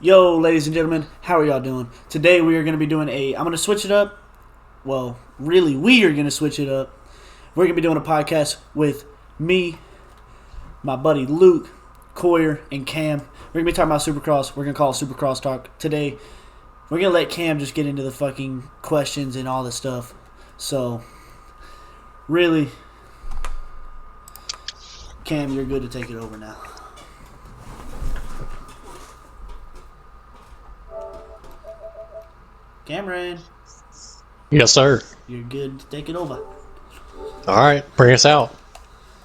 Yo, ladies and gentlemen, how are y'all doing? Today we are going to be doing I'm going to switch it up. Well, really, we are going to switch it up. We're going to be doing a podcast with me, my buddy Luke, Coyer, and Cam. We're going to be talking about Supercross. We're going to call it Supercross Talk. Today, we're going to let Cam just get into the fucking questions and all this stuff. So, really, Cam, you're good to take it over now. Cameron, Yes, sir. you're good to take it over. All right, bring us out.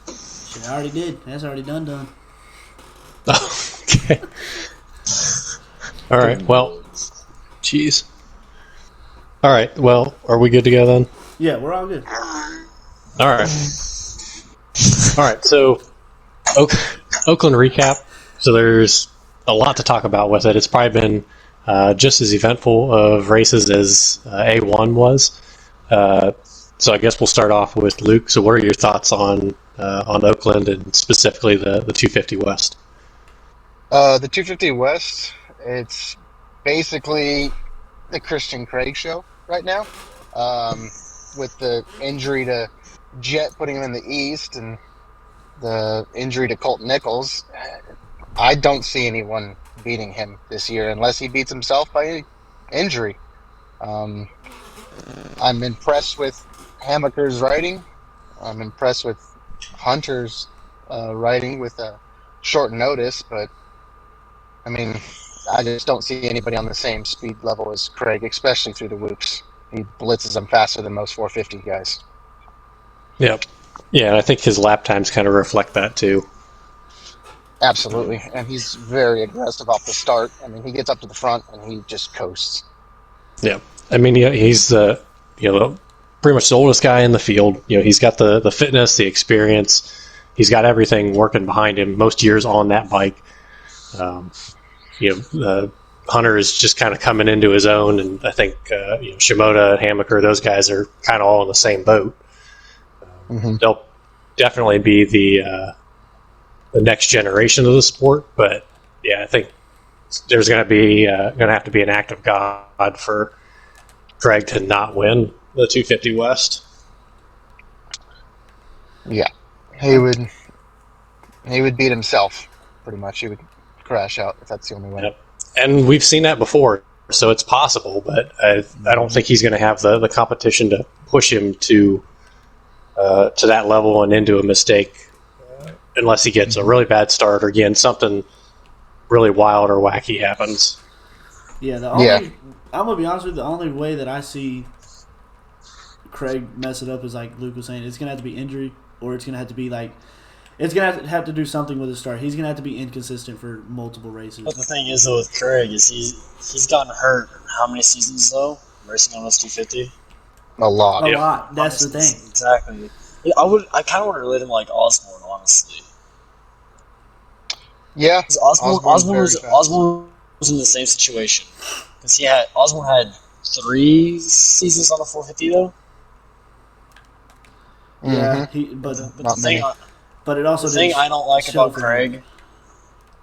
Shit, I already did. That's already done. Okay. All right. Well, jeez. All right. Well, are we good to go then? Yeah, we're all good. All right. All right. So, Oakland Recap. So there's a lot to talk about with it. It's probably been just as eventful of races as A1 was. So I guess we'll start off with Luke. So what are your thoughts on Oakland and specifically the 250 West? The 250 West, it's basically the Christian Craig show right now. With the injury to Jet putting him in the East and the injury to Colt Nichols, I don't see anyone beating him this year unless he beats himself by injury. I'm impressed with Hamaker's riding. I'm impressed with Hunter's riding with a short notice, but I mean, I just don't see anybody on the same speed level as Craig, especially through the whoops. He blitzes them faster than most 450 guys. Yep. Yeah, and I think his lap times kind of reflect that too. Absolutely, and he's very aggressive off the start. I mean, he gets up to the front and he just coasts. Yeah, I mean, he's pretty much the oldest guy in the field. He's got the fitness, the experience. He's got everything working behind him. Most years on that bike. Hunter is just kind of coming into his own, and I think Shimoda, Hamaker, those guys are kind of all in the same boat. They'll definitely be the next generation of the sport, but yeah, I think there's going to have to be an act of God for Craig to not win the 250 West. Yeah, he would beat himself pretty much. He would crash out if that's the only way. Yep. And we've seen that before, so it's possible, but I don't think he's going to have the competition to push him to that level and into a mistake. Unless he gets a really bad start or again something really wild or wacky happens. Yeah, I'm gonna be honest with you. The only way that I see Craig mess it up is like Luke was saying. It's gonna have to be injury, or it's gonna have to be it's gonna have to do something with his start. He's gonna have to be inconsistent for multiple races. But the thing is though with Craig is he's gotten hurt how many seasons though racing on this 250? A lot. A lot. That's the thing. Exactly. Yeah, I kind of want to relate him like Osborne, honestly. Yeah, Osborne was in the same situation because Osborne had 3 seasons on the 450 though. Yeah, But the thing I don't like about Craig.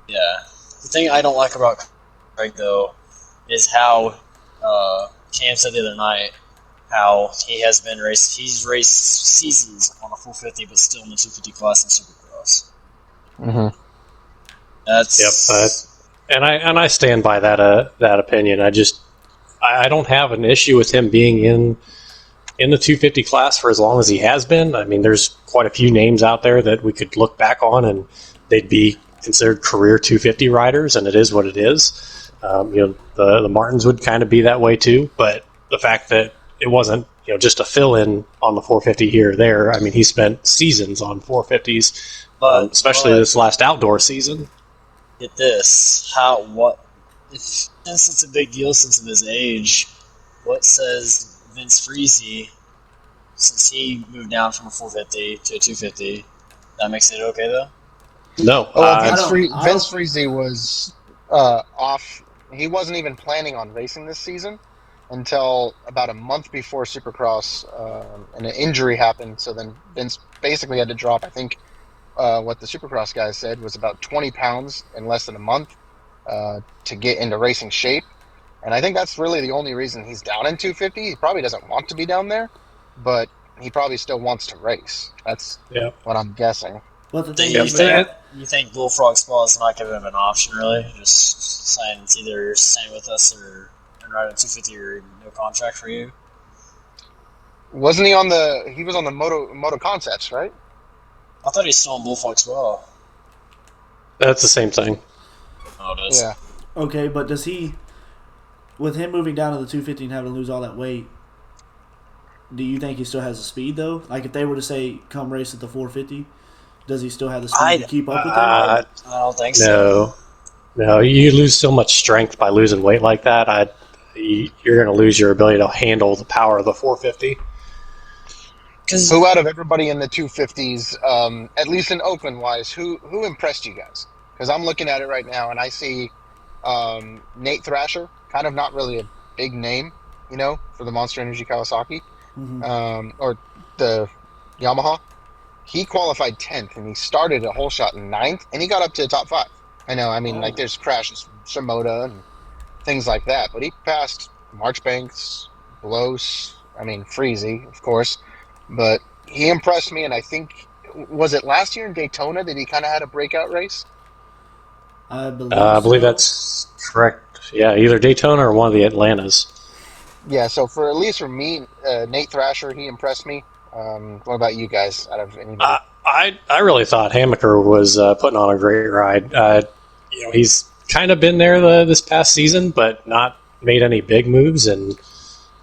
Yeah, the thing I don't like about Craig though is how Cam said the other night how he's raced seasons on the 450 but still in the 250 class in Supercross. And I stand by that opinion. I don't have an issue with him being in the 250 class for as long as he has been. I mean, there's quite a few names out there that we could look back on and they'd be considered career 250 riders, and it is what it is. The Martins would kind of be that way too, but the fact that it wasn't just a fill-in on the 450 here or there. I mean, he spent seasons on 450s, especially this last outdoor season. Get this, since it's a big deal since of his age, what says Vince Freeze, since he moved down from a 450 to a 250, that makes it okay though? No. Vince Freeze was off. He wasn't even planning on racing this season until about a month before Supercross, and an injury happened. So then Vince basically had to drop, I think, what the Supercross guys said was about 20 pounds in less than a month. to get into racing shape. And I think that's really the only reason he's down in 250. He probably doesn't want to be down there, but he probably still wants to race. That's what I'm guessing. But the Do thing you is, think Bullfrog Spa is not giving him an option, really? Just saying it's either staying with us or riding 250 or no contract for you? Wasn't he on the? He was on the Moto Concepts, right? I thought he's still on Bullfrog Spa. That's the same thing. Oh, it is? Yeah. okay, but does he, with him moving down to the 250 and having to lose all that weight, do you think he still has the speed though? Like if they were to say come race at the 450, does he still have the speed to keep up with them? I don't think so. No, you lose so much strength by losing weight like that. You're going to lose your ability to handle the power of the 450. Who out of everybody in the 250s, at least in Oakland wise, who impressed you guys? Because I'm looking at it right now and I see Nate Thrasher, kind of not really a big name, for the Monster Energy Kawasaki, or the Yamaha. He qualified 10th and he started a whole shot in 9th and he got up to the top 5. I know, like there's crashes from Shimoda and things like that, but he passed Marchbanks, Blows, Freezy, of course. But he impressed me, and I think, was it last year in Daytona that he kind of had a breakout race? I believe that's correct. Yeah, either Daytona or one of the Atlantas. Yeah, so at least for me, Nate Thrasher, he impressed me. What about you guys? Out of anybody? I really thought Hammaker was putting on a great ride. He's kind of been there this past season, but not made any big moves. And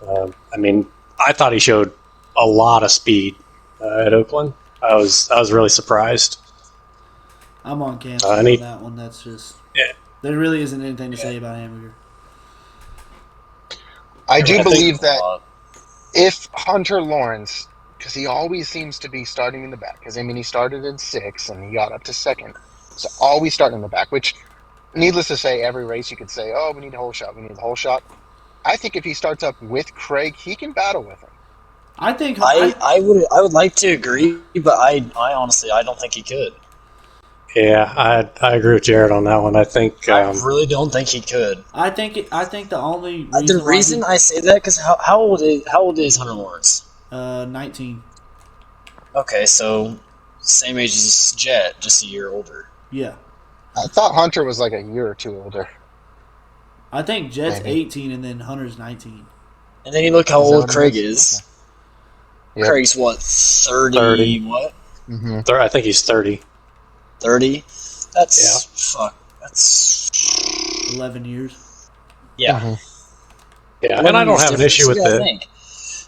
I thought he showed a lot of speed at Oakland. I was really surprised. I'm on campus on that one. That's just there really isn't anything to say about Hamburger. I do believe that if Hunter Lawrence, because he always seems to be starting in the back, because he started in 6th and he got up to 2nd, so always starting in the back. Which, needless to say, every race you could say, "Oh, we need the whole shot. We need the whole shot." I think if he starts up with Craig, he can battle with him. I think I would like to agree, but I honestly don't think he could. Yeah, I agree with Jared on that one. I think I really don't think he could. I think the only reason I say that because how old is Hunter Lawrence? 19. Okay, so same age as Jet, just a year older. Yeah. I thought Hunter was like a year or two older. I think Jet's 18 and then Hunter's 19. And then you look how old Craig is. Okay. Yep. Craig's what, 30 what? Mm-hmm. I think he's 30. 30? That's 11 years. Yeah. Mm-hmm. Yeah, and I don't have an issue with it.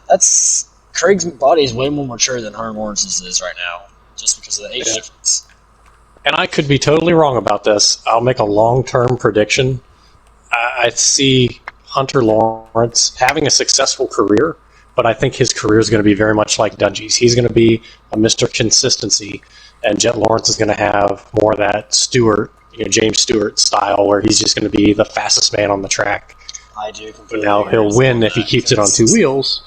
That's Craig's body is way more mature than Hunter Lawrence's is right now, just because of the age difference. And I could be totally wrong about this. I'll make a long-term prediction. I see Hunter Lawrence having a successful career, but I think his career is going to be very much like Dungey's. He's going to be a Mr. Consistency, and Jet Lawrence is going to have more of that James Stewart style, where he's just going to be the fastest man on the track. I do. But now he'll win if he keeps it on 2 wheels.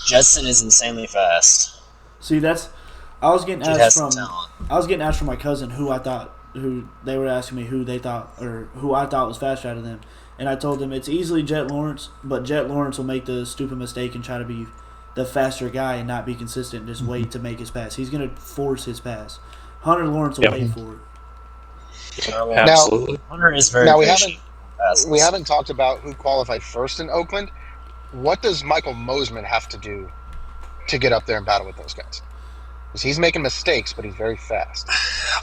Jetson is insanely fast. See, I was getting asked from my cousin who they were asking me who they thought or who I thought was faster out of them. And I told them it's easily Jet Lawrence, but Jet Lawrence will make the stupid mistake and try to be the faster guy and not be consistent and just wait to make his pass. He's going to force his pass. Hunter Lawrence will wait for it. Absolutely. Hunter is very patient. We haven't talked about who qualified first in Oakland. What does Michael Mosman have to do to get up there and battle with those guys? Because he's making mistakes, but he's very fast.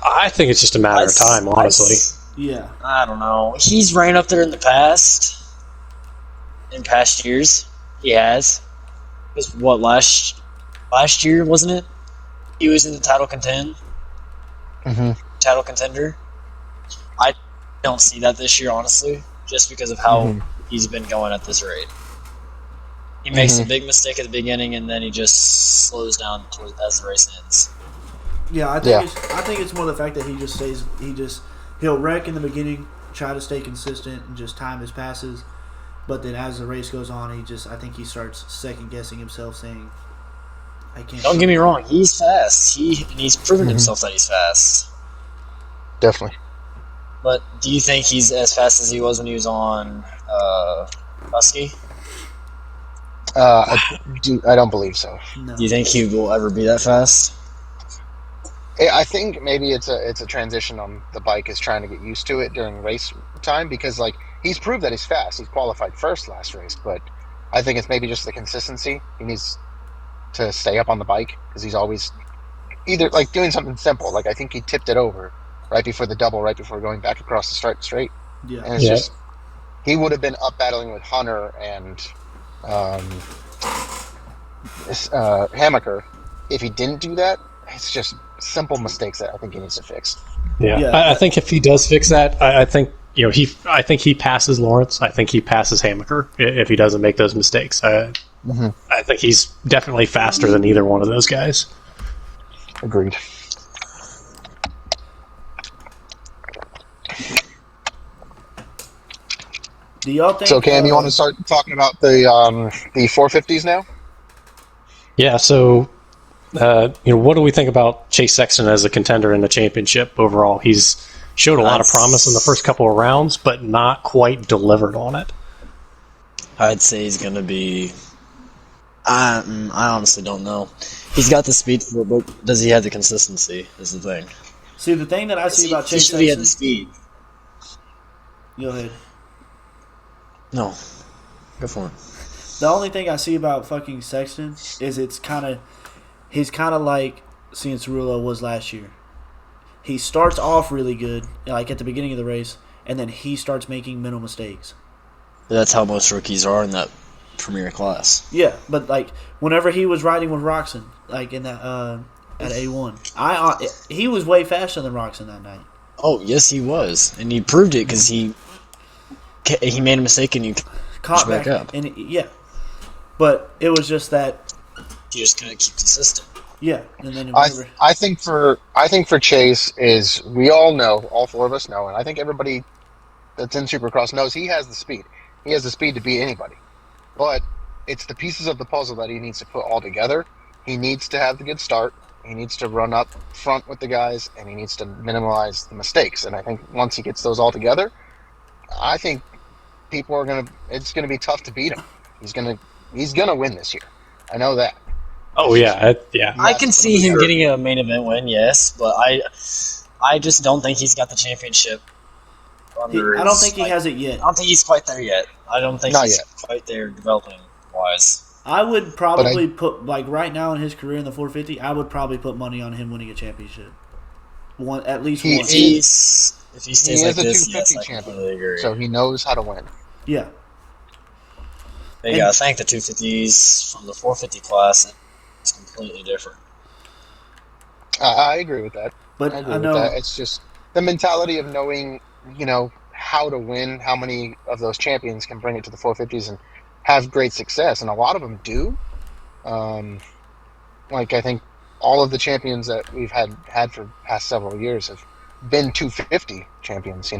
I think it's just a matter of time, honestly. Yeah. I don't know. He's ran up there in the past. In past years, he has. It was what, last year, wasn't it? He was in the title contender. I don't see that this year, honestly, just because of how he's been going at this rate. He makes a big mistake at the beginning, and then he just slows down as the race ends. Yeah, I think it's more the fact that he'll wreck in the beginning, try to stay consistent, and just time his passes. But then as the race goes on, I think he starts second guessing himself, saying, "I can't." Don't get me wrong, he's fast. He's proven himself that he's fast. Definitely. But do you think he's as fast as he was when he was on Husky? I don't believe so. No. Do you think he will ever be that fast? I think maybe it's a transition on the bike is trying to get used to it during race time because like he's proved that he's fast. He's qualified first last race, but I think it's maybe just the consistency. He needs to stay up on the bike because he's always either like doing something simple. Like I think he tipped it over right before the double, right before going back across the start straight. Yeah. And it's just he would have been up battling with Hunter and Hammaker if he didn't do that. It's just simple mistakes that I think he needs to fix. Yeah. I think if he does fix that, I think I think he passes Lawrence. I think he passes Hammaker if he doesn't make those mistakes. I think he's definitely faster than either one of those guys. Agreed. Do y'all think? So Cam, you want to start talking about the 450s now? Yeah. So. What do we think about Chase Sexton as a contender in the championship overall? He's showed a lot of promise in the first couple of rounds, but not quite delivered on it. I'd say he's going to be... I honestly don't know. He's got the speed for it, but does he have the consistency is the thing. See, the thing that I see about Chase Sexton... He had the speed. Go ahead. No. Go for it. The only thing I see about fucking Sexton is he's kind of like Cianciarulo was last year. He starts off really good, like at the beginning of the race, and then he starts making mental mistakes. That's how most rookies are in that premier class. Yeah, but like whenever he was riding with Roxon, like in that at A1, he was way faster than Roxon that night. Oh yes, he was, and he proved it because he made a mistake and you caught back up. And but it was just that. You just kind of keep consistent. Yeah, and then I think for Chase is we all know, all four of us know, and I think everybody that's in Supercross knows he has the speed. He has the speed to beat anybody, but it's the pieces of the puzzle that he needs to put all together. He needs to have the good start. He needs to run up front with the guys, and he needs to minimize the mistakes. And I think once he gets those all together, I think it's gonna be tough to beat him. He's gonna win this year. I know that. Oh yeah. I can see him getting a main event win, yes, but I just don't think he's got the championship. I don't think he has it yet. I don't think he's quite there yet. I don't think he's quite there developing wise. I would probably put like right now in his career in the 450. I would probably put money on him winning a championship. At least once. If he stays like this, yes, I completely agree. So he knows how to win. Yeah. You gotta thank the 250s from the 450 class. It's completely different. I agree with that. But I know it's just the mentality of knowing, how to win, how many of those champions can bring it to the 450s and have great success, and a lot of them do. Like I think all of the champions that we've had for past several years have been 250 champions.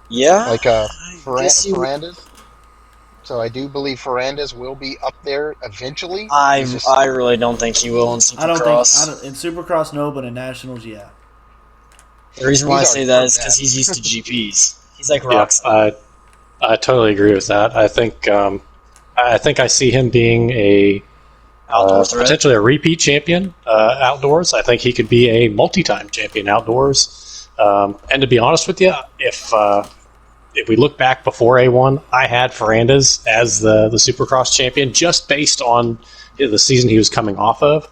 Yeah. Like Ferrandis. So I do believe Ferrandis will be up there eventually. I really don't think he will in Supercross. I don't in Supercross, no, but in Nationals, yeah. The reason why I say that is because he's used to GPs. He's like Roxy. I totally agree with that. I think I see him being potentially a repeat champion outdoors. I think he could be a multi-time champion outdoors. And to be honest with you, if we look back before A1, I had Ferrandis as the Supercross champion just based on the season he was coming off of.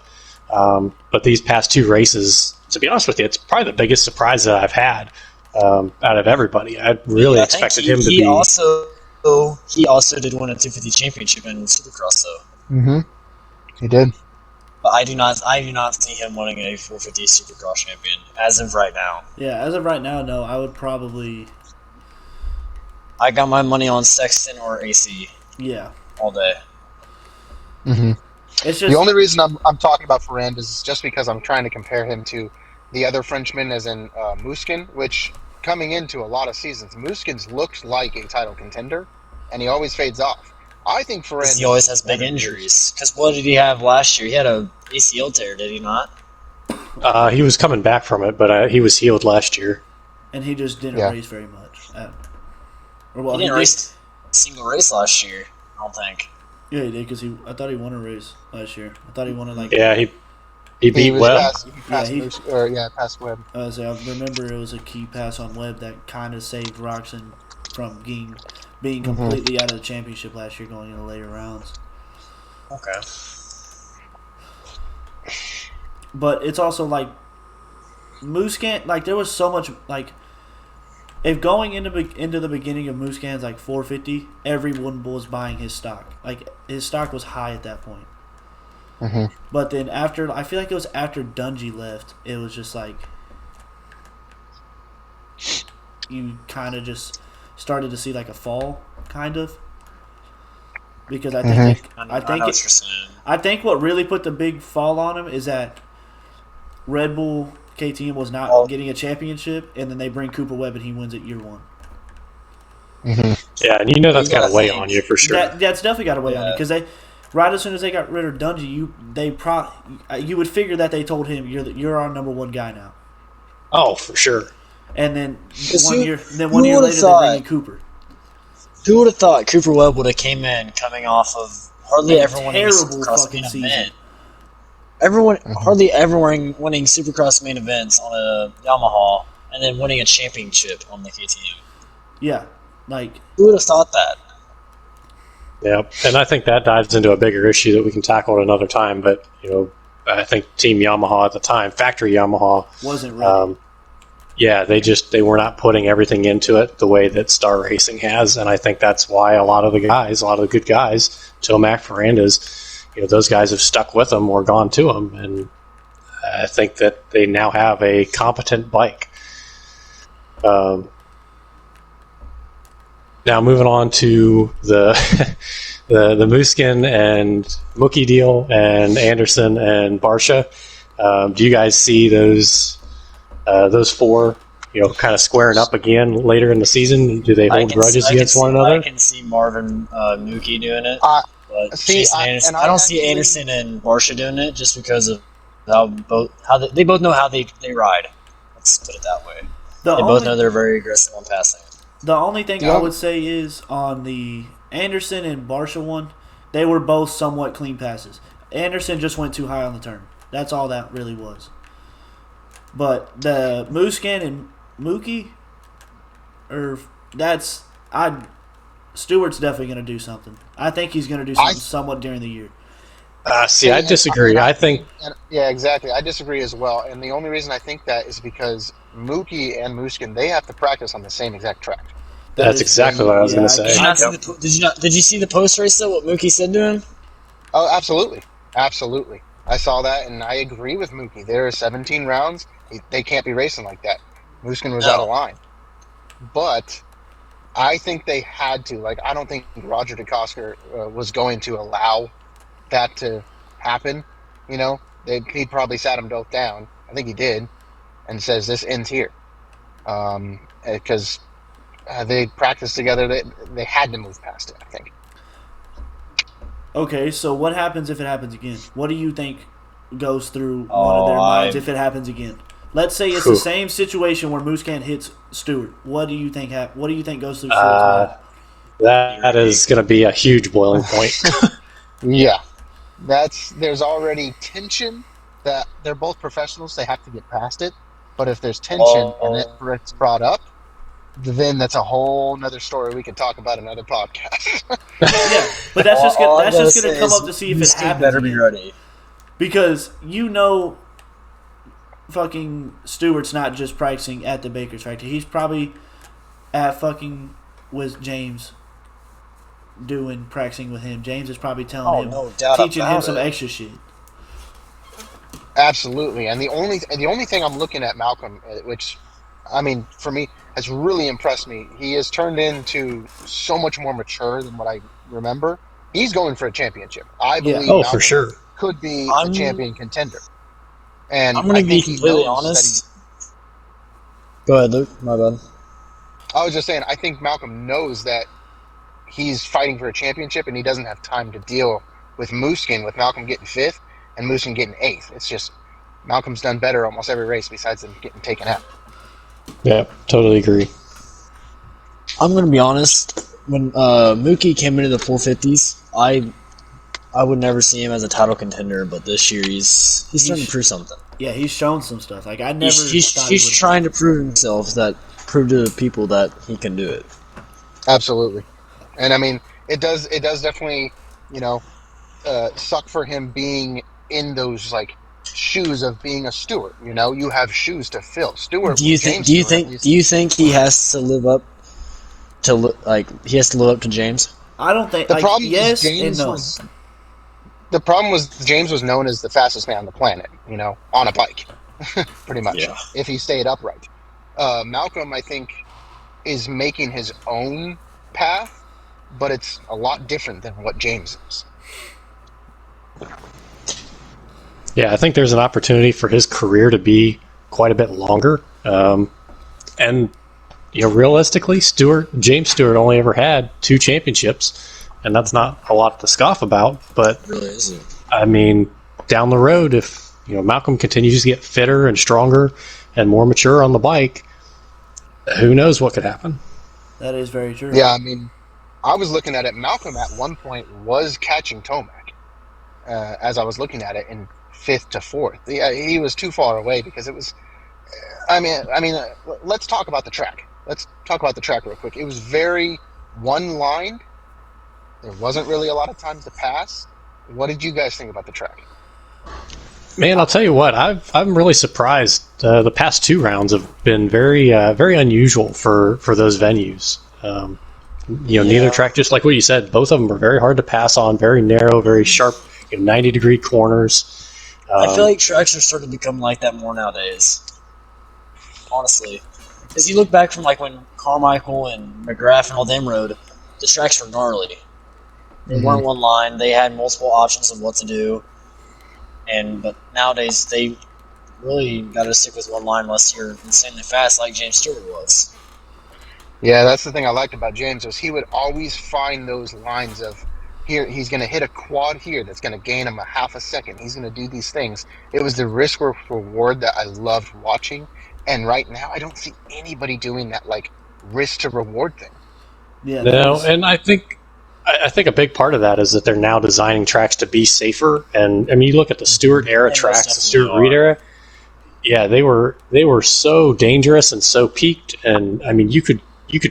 But these past two races, to be honest with you, it's probably the biggest surprise that I've had out of everybody. I really expected him to be... He also did win a 250 championship in Supercross, though. Mm-hmm. He did. But I do not see him winning a 450 Supercross champion as of right now. Yeah, as of right now, no. I would probably... I got my money on Sexton or AC. Yeah. All day. Mm-hmm. It's just... The only reason I'm talking about Ferrandis is just because I'm trying to compare him to the other Frenchman, as in Muskin, which coming into a lot of seasons, Muskin's looked like a title contender, and he always fades off. I think Ferrandis... He always has big injuries. Because what did he have last year? He had a ACL tear, did he not? He was coming back from it, but he was healed last year. and he just didn't race very much. He didn't race a single race last year, I don't think. Yeah, he did because I thought he won a race last year. I thought he won it like. Yeah, he beat Webb. Past Webb. I remember it was a key pass on Webb that kind of saved Roxon from being completely out of the championship last year, going into later rounds. Okay. But it's also like Musquin. Like there was so much like. If going into the beginning of Musquin's like 450, everyone was buying his stock. Like his stock was high at that point. Mm-hmm. But then after, I feel like it was after Dungey left, it was just like you kind of just started to see like a fall, kind of. Because I think I think what really put the big fall on him is that Red Bull KTM was not getting a championship, and then they bring Cooper Webb and he wins it year one. Mm-hmm. Yeah, and you know that's got to weigh on you for sure. That's definitely got to weigh on you because right as soon as they got rid of Dungey, you would figure that they told him you're our number one guy now. Oh, for sure. And then one year later they bring in Cooper. Who would have thought Cooper Webb would have coming off of hardly ever winning a Supercross main event? Hardly ever winning Supercross main events on a Yamaha, and then winning a championship on the KTM. Yeah, like who would have thought that? Yeah, and I think that dives into a bigger issue that we can tackle at another time. But I think Team Yamaha at the time, factory Yamaha, wasn't ready. They were not putting everything into it the way that Star Racing has, and I think that's why a lot of the good guys, Tomac, Ferrandis, those guys have stuck with them or gone to them, and I think that they now have a competent bike. Now moving on to the the Musquin and Mookie deal and Anderson and Barsha. Do you guys see those four, kind of squaring up again later in the season? Do they hold grudges against one another? I can see Marvin Mookie doing it. But I don't see Anderson and Barsha doing it just because of they both know how they ride. Let's put it that way. They both know they're very aggressive on passing. The only thing I would say is on the Anderson and Barsha one, they were both somewhat clean passes. Anderson just went too high on the turn. That's all that really was. But the Musquin and Mookie, Stewart's definitely going to do something. I think he's going to do something somewhat during the year. I disagree. I think... Yeah, exactly. I disagree as well. And the only reason I think that is because Mookie and Musquin, they have to practice on the same exact track. That's exactly what I was going to say. Did you see the post race though? What Mookie said to him? Oh, absolutely, absolutely. I saw that, and I agree with Mookie. There are 17 rounds; they can't be racing like that. Musquin was out of line, but I think they had to. Like, I don't think Roger DeCosker was going to allow that to happen. He probably sat them both down. I think he did, and says this ends here, because they practiced together. They had to move past it, I think. Okay, so what happens if it happens again? What do you think goes through one of their minds if it happens again? Let's say it's the same situation where Musquin hits Stewart. What do you think? What do you think goes through Stewart's mind? That is going to be a huge boiling point. Yeah, there's already tension. That they're both professionals; they have to get past it. But if there's tension and it's brought up, then that's a whole nother story we can talk about another podcast. Yeah, but that's just gonna come up to see if it happens. Better be ready, because fucking Stewart's not just practicing at the Baker's factory. He's probably at fucking with James, practicing with him. James is probably telling him, teaching him some extra shit. Absolutely, and the only thing I'm looking at Malcolm, which, I mean, for me, has really impressed me. He has turned into so much more mature than what I remember. He's going for a championship. I believe Malcolm for sure could be a champion contender. And I'm going to be completely honest. Go ahead, Luke. My bad. I was just saying, I think Malcolm knows that he's fighting for a championship, and he doesn't have time to deal with Musquin, with Malcolm getting 5th and Musquin getting 8th. It's just Malcolm's done better almost every race besides them getting taken out. Yeah, totally agree. I'm going to be honest. When Mookie came into the 450s, I would never see him as a title contender, but this year he's starting to prove something. Yeah, he's shown some stuff. Like I never. He's trying to prove himself, prove to people that he can do it. Absolutely, and I mean it does definitely suck for him being in those like shoes of being a Stewart. You have shoes to fill. Do you think he has to live up to James? I don't think. The like, problem yes is James and no. was. The problem was James was known as the fastest man on the planet, on a bike, pretty much, if he stayed upright. Malcolm, I think, is making his own path, but it's a lot different than what James is. Yeah, I think there's an opportunity for his career to be quite a bit longer. And realistically, James Stewart only ever had 2 championships, and that's not a lot to scoff about. But it really isn't. I mean, down the road, if Malcolm continues to get fitter and stronger and more mature on the bike, who knows what could happen? That is very true. Yeah, I mean, I was looking at it. Malcolm at one point was catching Tomac as I was looking at it in 5th to 4th. Yeah, he was too far away because it was. I mean, let's talk about the track. Let's talk about the track real quick. It was very one-lined. There wasn't really a lot of time to pass. What did you guys think about the track? Man, I'll tell you what. I'm really surprised. The past 2 rounds have been very very unusual for those venues. Neither track, just like what you said, both of them were very hard to pass on, very narrow, very sharp, 90-degree corners. I feel like tracks are starting to become like that more nowadays. Honestly, if you look back from like when Carmichael and McGrath and all them rode, the tracks were gnarly. They weren't one line. They had multiple options of what to do. But nowadays they really got to stick with one line unless you're insanely fast, like James Stewart was. Yeah, that's the thing I liked about James was he would always find those lines of here he's going to hit a quad here that's going to gain him a half a second. He's going to do these things. It was the risk reward that I loved watching. And right now, I don't see anybody doing that like risk to reward thing. Yeah. No, and I think a big part of that is that they're now designing tracks to be safer. And I mean, you look at the Stewart era tracks, the Stewart Reed era. Yeah, they were so dangerous and so peaked. And I mean, you could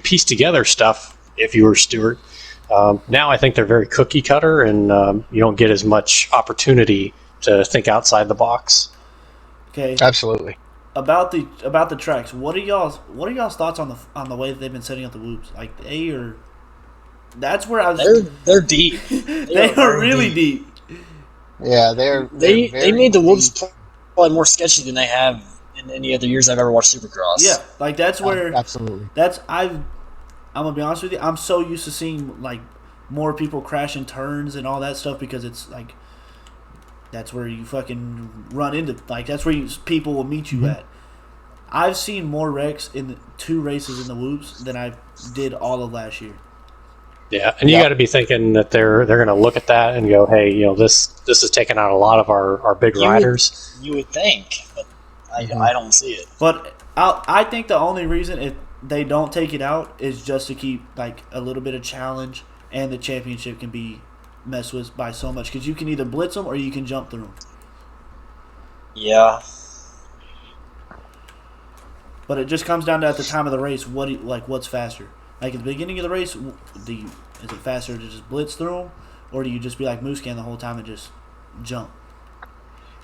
piece together stuff if you were Stewart. Now I think they're very cookie cutter, and you don't get as much opportunity to think outside the box. Okay. Absolutely. About the tracks, what are y'all's thoughts on the way that they've been setting up the whoops? Like that's where I was. They're deep. They are really deep. Yeah, they made the whoops probably more sketchy than they have in any other years I've ever watched Supercross. Yeah, like that's where absolutely. I'm gonna be honest with you. I'm so used to seeing like more people crashing turns and all that stuff because it's like that's where you fucking run into. Like that's where people will meet you at. I've seen more wrecks in the 2 races in the whoops than I did all of last year. Yeah, and you got to be thinking that they're going to look at that and go, hey, this has taken out a lot of our big riders. You would think, but I don't see it. But I think the only reason if they don't take it out is just to keep like a little bit of challenge, and the championship can be messed with by so much because you can either blitz them or you can jump through them. Yeah. But it just comes down to at the time of the race, what's faster? Like at the beginning of the race, is it faster to just blitz through them, or do you just be like Moose Can the whole time and just jump?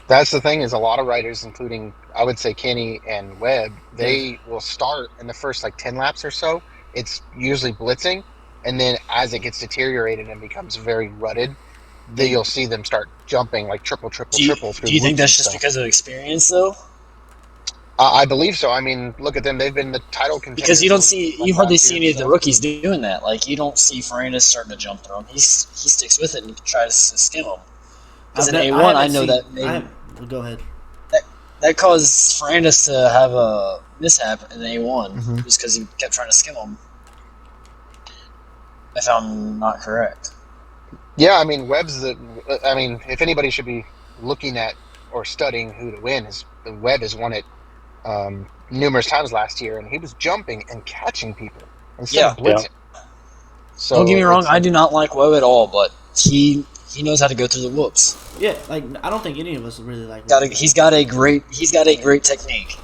That's the thing is a lot of riders, including I would say Kenny and Webb, they will start in the first like 10 laps or so. It's usually blitzing, and then as it gets deteriorated and becomes very rutted, then you'll see them start jumping like triple through. Do you think that's just because of experience though? I believe so. I mean, look at them; they've been the title contenders. Because you hardly see any of the rookies doing that. Like you don't see Ferrandis starting to jump through them. He sticks with it and tries to skim them. Because in A1, I know that maybe. Go ahead. That caused Ferrandis to have a mishap in A1 just because he kept trying to skim them. I found not correct. Yeah, I mean, if anybody should be looking at or studying who to win, Webb has won it numerous times last year, and he was jumping and catching people instead of blitzing. So don't get me wrong, I do not like Webb at all, but he knows how to go through the whoops. Yeah, like I don't think any of us really like. He's got a great technique.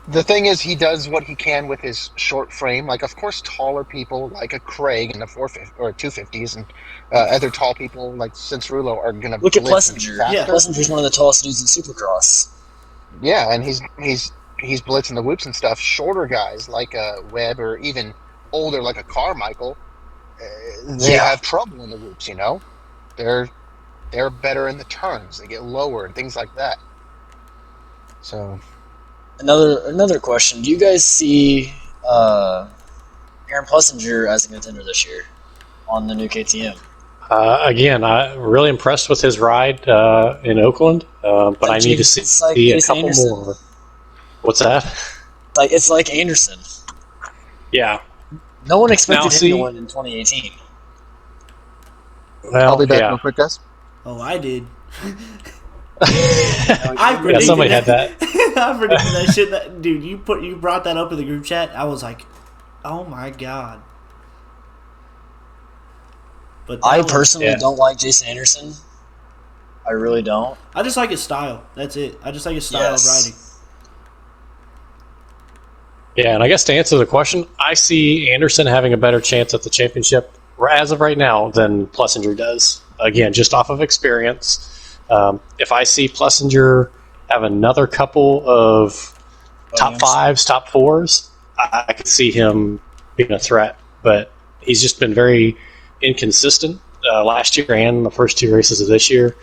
The thing is, he does what he can with his short frame. Like, of course, taller people like a Craig in the 450 or 250s, and other tall people like Cincerulo are going to look at Plessinger. Yeah, Plessinger's one of the tallest dudes in Supercross. Yeah, and he's blitzing the whoops and stuff. Shorter guys like Webb, or even older like a Carmichael, they have trouble in the whoops. You know, they're better in the turns. They get lower and things like that. So. Another question: do you guys see Aaron Plessinger as a contender this year on the new KTM? Again, I'm really impressed with his ride in Oakland, but I need to see a couple more. What's that? It's like Anderson. Yeah. No one expected him to win in 2018. Well, I'll be back real quick, guys. Oh, I did. Somebody had that. I predicted that shit. Dude, you brought that up in the group chat. I was like, oh my god. But I personally don't like Jason Anderson. I really don't. I just like his style. That's it. I just like his style of riding. Yeah, and I guess to answer the question, I see Anderson having a better chance at the championship as of right now than Plessinger does. Again, just off of experience. If I see Plessinger have another couple of top fives, top fours, I could see him being a threat. But he's just been very inconsistent last year and the first two races of this year.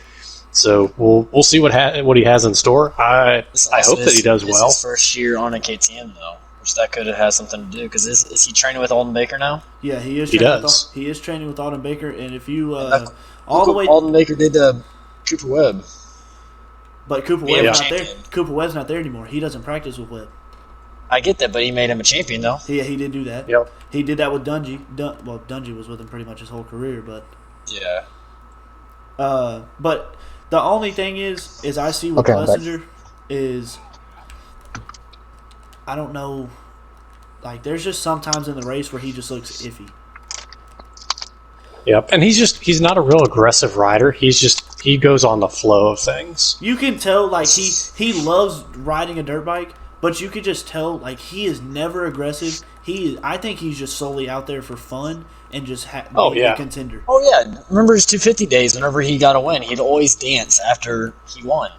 So we'll see what he has in store. I hope that he does well. His first year on a KTM though, which that could have some something to do because is he training with Alden Baker now? Yeah, he is. He is training with Alden Baker, and if you Alden Baker did Cooper Webb. But Cooper Webb's not there. Cooper Webb's not there anymore. He doesn't practice with Webb. I get that, but he made him a champion, though. Yeah, he did do that. Yep. He did that with Dungey. Dungey was with him pretty much his whole career, but yeah. But the only thing is I see with Plessinger is I don't know. Like, there's just sometimes in the race where he just looks iffy. Yep, and he's not a real aggressive rider. He goes on the flow of things. You can tell, like, he loves riding a dirt bike, but you could just tell, like, he is never aggressive. I think he's just solely out there for fun and just being a contender. Oh yeah, remember his 250 days? Whenever he got a win, he'd always dance after he won.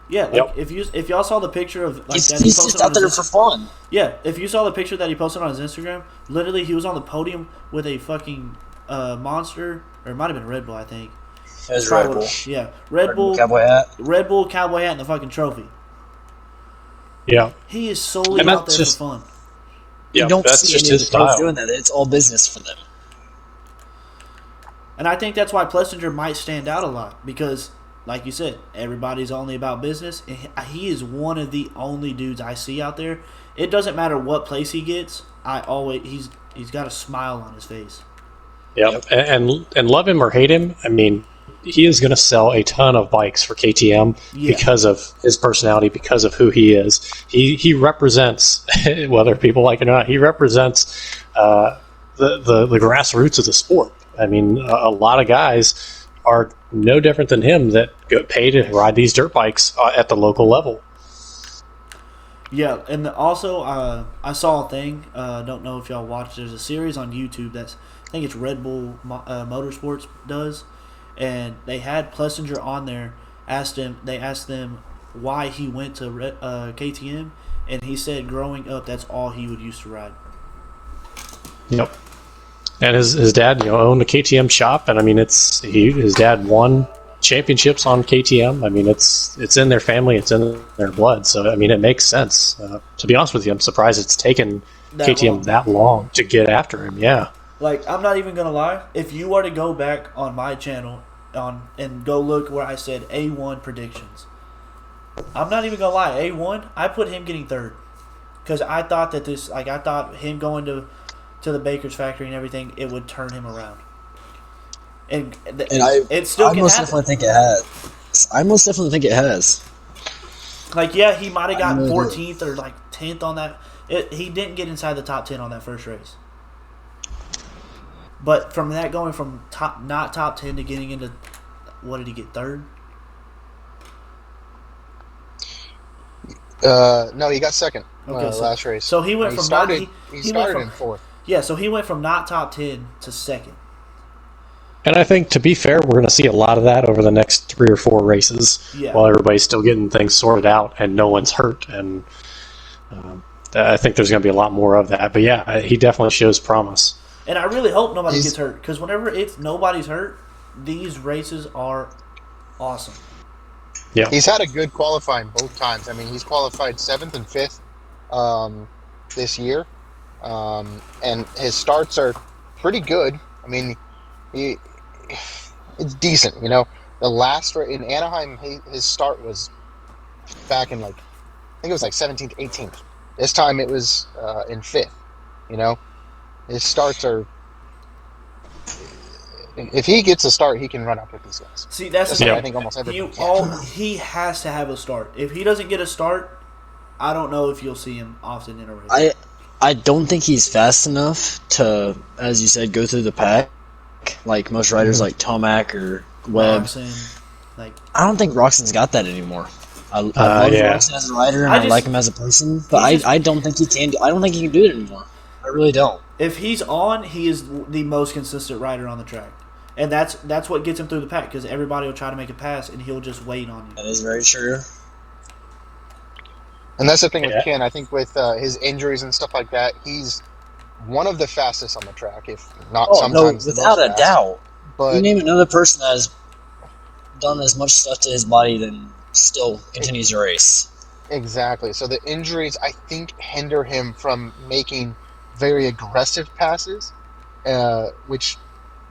Yeah, like if y'all saw the picture of he's just out there for fun. Yeah, if you saw the picture that he posted on his Instagram, literally he was on the podium with a fucking Monster, or it might have been Red Bull, I think. It was Red Bull. Yeah, Red Bull cowboy hat. Red Bull cowboy hat and the fucking trophy. Yeah, he is solely out there for fun. Yeah, you don't that's see just any his of the pros style. doing that. It's all business for them. And I think that's why Plessinger might stand out a lot because, like you said, everybody's only about business. And he is one of the only dudes I see out there. It doesn't matter what place he gets. He's got a smile on his face. Yep. And love him or hate him, I mean, he is going to sell a ton of bikes for KTM because of his personality, because of who he is. He represents, whether people like it or not, he represents the grassroots of the sport. I mean, a lot of guys are no different than him that pay to ride these dirt bikes at the local level. Yeah, and also I saw a thing. Don't know if y'all watched. There's a series on YouTube that's, I think it's Red Bull Motorsports does, and they had Plessinger on there. They asked them why he went to KTM, and he said growing up that's all he would used to ride. Yep. And his dad, owned a KTM shop, and I mean, his dad won championships on KTM. I mean, it's in their family, it's in their blood. So I mean, it makes sense. To be honest with you, I'm surprised it's taken KTM that long to get after him. Yeah. Like, I'm not even gonna lie. If you were to go back on my channel and go look where I said A1 predictions, I'm not even gonna lie. A1, I put him getting third because I thought that I thought him going to the Baker's factory and everything, it would turn him around. It still can happen. I most definitely think it has. Like, yeah, he might have gotten 14th or like 10th on that. He didn't get inside the top 10 on that first race. But from that, going from not top 10 to getting into, what did he get, third? No, he got second. Last race. So he went from started in fourth. Yeah, so he went from not top 10 to second. And I think, to be fair, we're going to see a lot of that over the next 3 or 4 races while everybody's still getting things sorted out and no one's hurt. And I think there's going to be a lot more of that. But yeah, he definitely shows promise. And I really hope nobody gets hurt, because whenever nobody's hurt, these races are awesome. Yeah, he's had a good qualifying both times. I mean, he's qualified 7th and 5th this year, and his starts are pretty good. I mean, it's decent. You know, the last in Anaheim, his start was back in I think it was 17th, 18th. This time it was in 5th. You know, his starts are. If he gets a start, he can run up with these guys. See, that's the thing. I think almost everybody can. He has to have a start. If he doesn't get a start, I don't know if you'll see him often in a race. I don't think he's fast enough to, as you said, go through the pack like most riders like Tomac or Webb. Roxon, I don't think Roxon's got that anymore. I love Roxon as a rider and I like him as a person, but I don't think he can. I don't think he can do it anymore. I really don't. If he's on, he is the most consistent rider on the track. And that's what gets him through the pack, because everybody will try to make a pass, and he'll just wait on you. That is very true. And that's the thing with Ken. I think with his injuries and stuff like that, he's one of the fastest on the track, if not sometimes. No, without a doubt. But you name another person that has done as much stuff to his body than still continues to race. Exactly. So the injuries, I think, hinder him from making very aggressive passes, which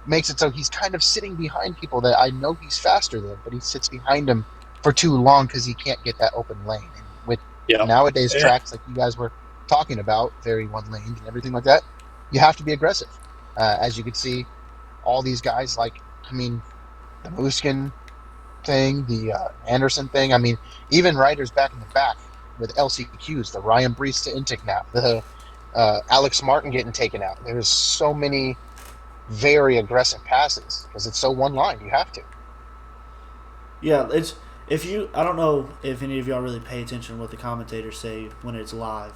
makes it so he's kind of sitting behind people that I know he's faster than, but he sits behind them for too long because he can't get that open lane. And with nowadays tracks like you guys were talking about, very one-laned and everything like that, you have to be aggressive. As you can see, all these guys, the Muskin thing, the Anderson thing, I mean, even riders back in the back with LCQs, the Ryan Brees to Intic now, the Alex Martin getting taken out. There's so many very aggressive passes because it's so one line. You have to. Yeah, I don't know if any of y'all really pay attention to what the commentators say when it's live,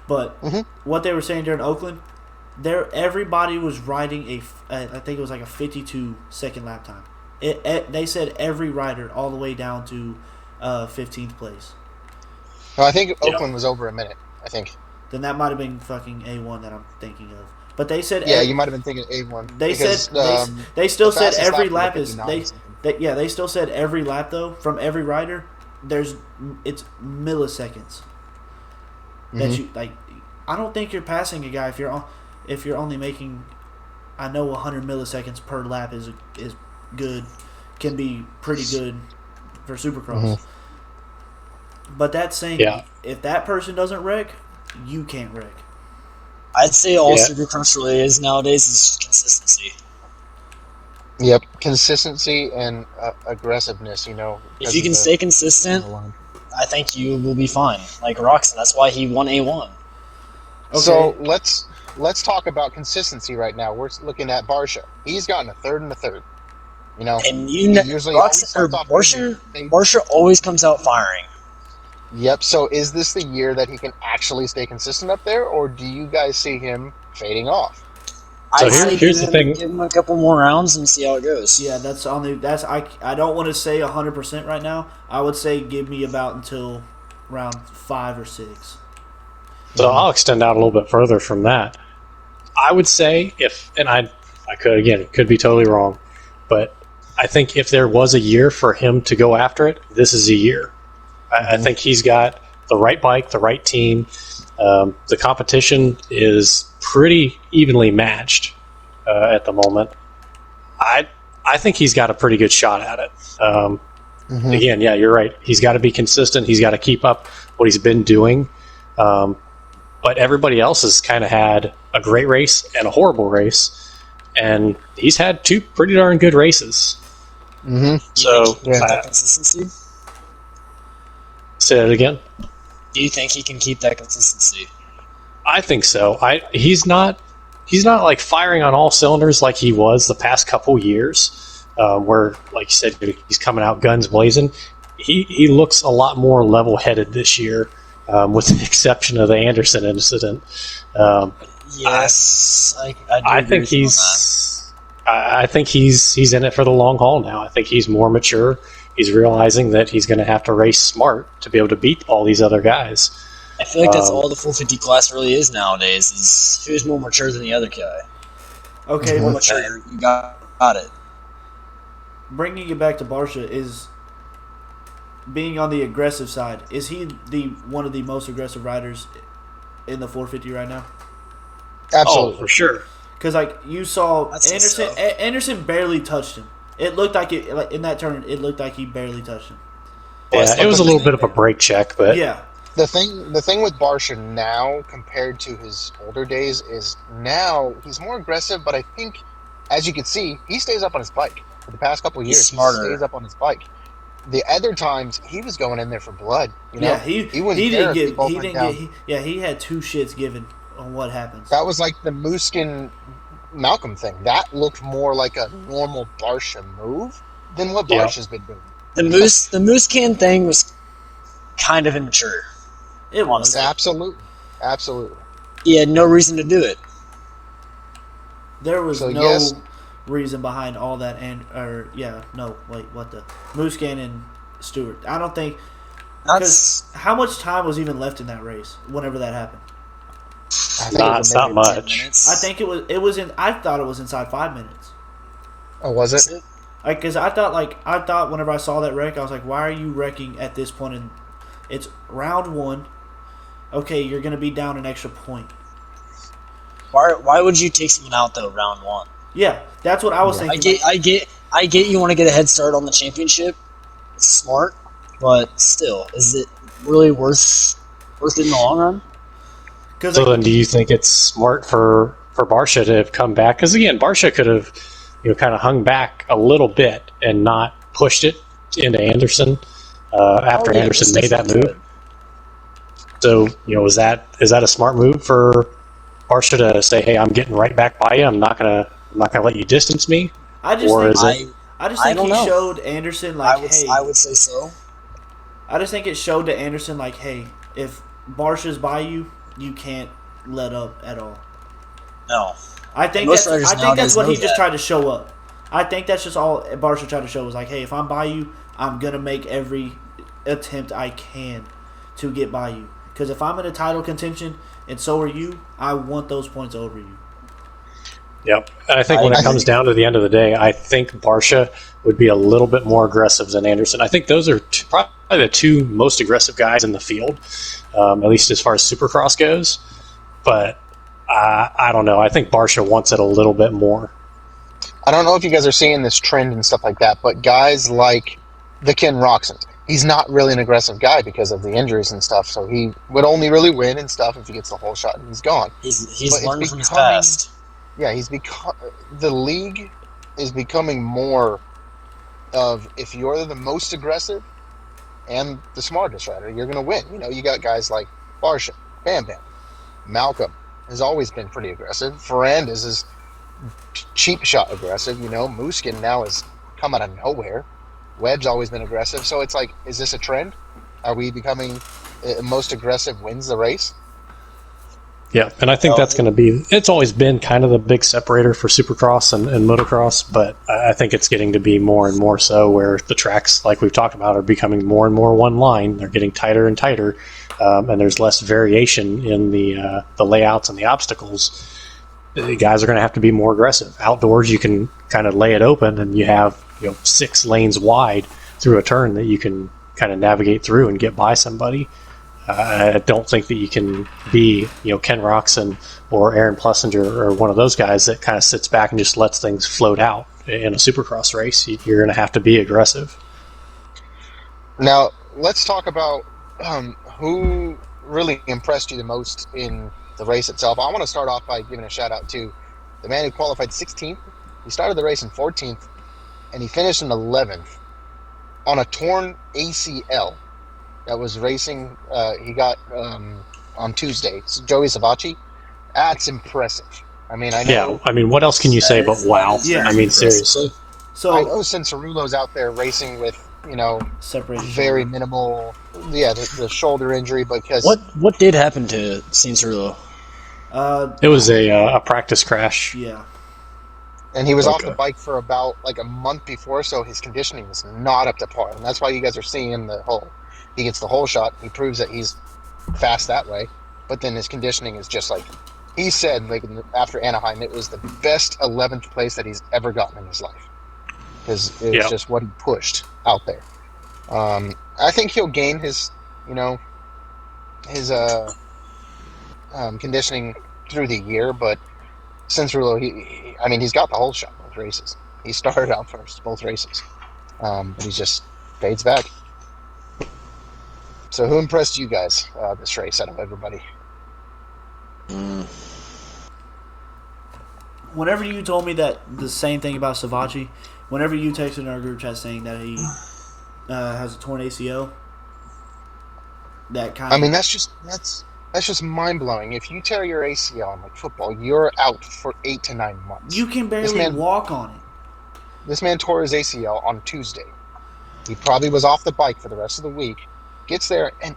but what they were saying during Oakland, everybody was riding I think it was like a 52-second lap time. They said every rider all the way down to 15th place. No, I think Oakland was over a minute. I think. Then that might have been fucking A1 that I'm thinking of. But they said you might have been thinking A1. They they still said every lap is they still said every lap though from every rider. It's milliseconds that you like. I don't think you're passing a guy if you're only making. I know 100 milliseconds per lap is good, can be pretty good for Supercross. But that's saying if that person doesn't wreck, you can't wreck. I'd say all Supercross really is nowadays is consistency. Yep, consistency and aggressiveness. You know, if you can stay consistent, I think you will be fine. Like Roxon, that's why he won A1. Okay. So let's talk about consistency right now. We're looking at Barsha. He's gotten a third and a third. You know, and Barsha always comes out firing. Yep. So is this the year that he can actually stay consistent up there, or do you guys see him fading off? Here's the thing. Give him a couple more rounds and see how it goes. Yeah, I don't want to say 100% right now. I would say give me about until round 5 or 6. So I'll extend out a little bit further from that. I would say I could be totally wrong, but I think if there was a year for him to go after it, this is a year. I think he's got the right bike, the right team. The competition is pretty evenly matched at the moment. I think he's got a pretty good shot at it. Again, you're right. He's got to be consistent. He's got to keep up what he's been doing. But everybody else has kind of had a great race and a horrible race, and he's had 2 pretty darn good races. So that consistency. Say that again. Do you think he can keep that consistency? I think so. He's not like firing on all cylinders like he was the past couple years, where, like you said, he's coming out guns blazing. He looks a lot more level-headed this year, with the exception of the Anderson incident. Yes, I think he's in it for the long haul now. I think he's more mature. He's realizing that he's going to have to race smart to be able to beat all these other guys. I feel like that's all the 450 class really is nowadays, is who's more mature than the other guy. Okay, More mature, you got it. bringing it back to Barsha, is being on the aggressive side. Is he one of the most aggressive riders in the 450 right now? Absolutely. Oh, for sure. Because you saw I'd say Anderson. so. Anderson barely touched him. It looked like in that turn. It looked like he barely touched him. Yeah, it was a little bit of a brake check, but Yeah. The thing with Barsha now compared to his older days is now he's more aggressive, but I think, as you can see, he stays up on his bike. For the past couple of He's years, smarter. he stays up on his bike. The other times, he was going in there for blood. You know? Yeah, he was didn't there if get people he went didn't down. get he had two shits given on what happens. That was like the Muskin Malcolm thing. That looked more like a normal Barsha move than what Yeah. Barsha's been doing. The moose can thing was kind of immature. It was. Absolutely. He had no reason to do it. There was So, no yes. reason behind all that, what the Muscan and Stewart. I don't think, because That's how much time was even left in that race whenever that happened? I think it not was not maybe 10 much. minutes. I think it was in. I thought it was inside 5 minutes. Oh, was it? Because I thought whenever I saw that wreck, I was like, why are you wrecking at this point? It's round one. Okay, you're gonna be down an extra point. Why would you take someone out though round one? Yeah, that's what I was thinking. I get you want to get a head start on the championship. It's smart, but still, is it really worth it in the long run? So then, do you think it's smart for Barsha to have come back? Because again, Barsha could have, kind of hung back a little bit and not pushed it into Anderson after Anderson made that move. So, is that a smart move for Barsha to say, "Hey, I'm getting right back by you. I'm not gonna let you distance me"? I just or think, is it? I just I think don't he know. showed Anderson I would say so. I just think it showed to Anderson like, hey, if Barsha's by you, you can't let up at all. No. I think Most that's riders what nowadays he know just that. tried to show up. I think that's just all Barsha tried to show was like, hey, if I'm by you, I'm gonna make every attempt I can to get by you. Because if I'm in a title contention and so are you, I want those points over you. Yep. And I think when it comes down to the end of the day, I think Barsha would be a little bit more aggressive than Anderson. I think those are probably the two most aggressive guys in the field, at least as far as Supercross goes. But I don't know. I think Barsha wants it a little bit more. I don't know if you guys are seeing this trend and stuff like that, but guys like the Ken Roxon, he's not really an aggressive guy because of the injuries and stuff, so he would only really win and stuff if he gets the whole shot and he's gone. He's But learned it's from his becoming- past. Yeah, the league is becoming more of, if you're the most aggressive and the smartest rider, you're going to win. You got guys like Barsha, Bam Bam, Malcolm has always been pretty aggressive. Ferrandis is cheap shot aggressive. Muskin now has come out of nowhere. Webb's always been aggressive. So it's like, is this a trend? Are we becoming most aggressive wins the race? Yeah, and I think that's going to be. It's always been kind of the big separator for Supercross and motocross, but I think it's getting to be more and more so, where the tracks, like we've talked about, are becoming more and more one line. They're getting tighter and tighter, and there's less variation in the layouts and the obstacles. The guys are going to have to be more aggressive. Outdoors, you can kind of lay it open, and you have 6 lanes wide through a turn that you can kind of navigate through and get by somebody. I don't think that you can be, Ken Roxon or Aaron Plessinger or one of those guys that kind of sits back and just lets things float out in a Supercross race. You're going to have to be aggressive. Now, let's talk about who really impressed you the most in the race itself. I want to start off by giving a shout out to the man who qualified 16th. He started the race in 14th, and he finished in 11th on a torn ACL. that was racing. He got on Tuesday. So Joey Savacci. That's impressive. I mean, I know. Yeah, I mean, what else can you say but wow? Yeah. I mean, seriously. So I know Cincerulo's out there racing with separated very shoulder. minimal. Yeah, the shoulder injury because What did happen to Cincerulo? It was a practice crash. Yeah. and he was off Okay. the bike for about like a month before, so his conditioning was not up to par, and that's why you guys are seeing the hole. He gets the hole shot. He proves that he's fast that way, but then his conditioning is just like he said. Like after Anaheim, it was the best 11th place that he's ever gotten in his life because it was just what he pushed out there. I think he'll gain his conditioning through the year, but Cincerulo, he's got the whole shot both races. He started out first both races, but he just fades back. So, who impressed you guys this race out of everybody? Whenever you told me that the same thing about Savacci, whenever you texted in our group chat saying that he has a torn ACL, that kind of... that's just mind blowing. If you tear your ACL in like football, you're out for 8 to 9 months. You can barely walk on it. This man tore his ACL on Tuesday. He probably was off the bike for the rest of the week. Gets there and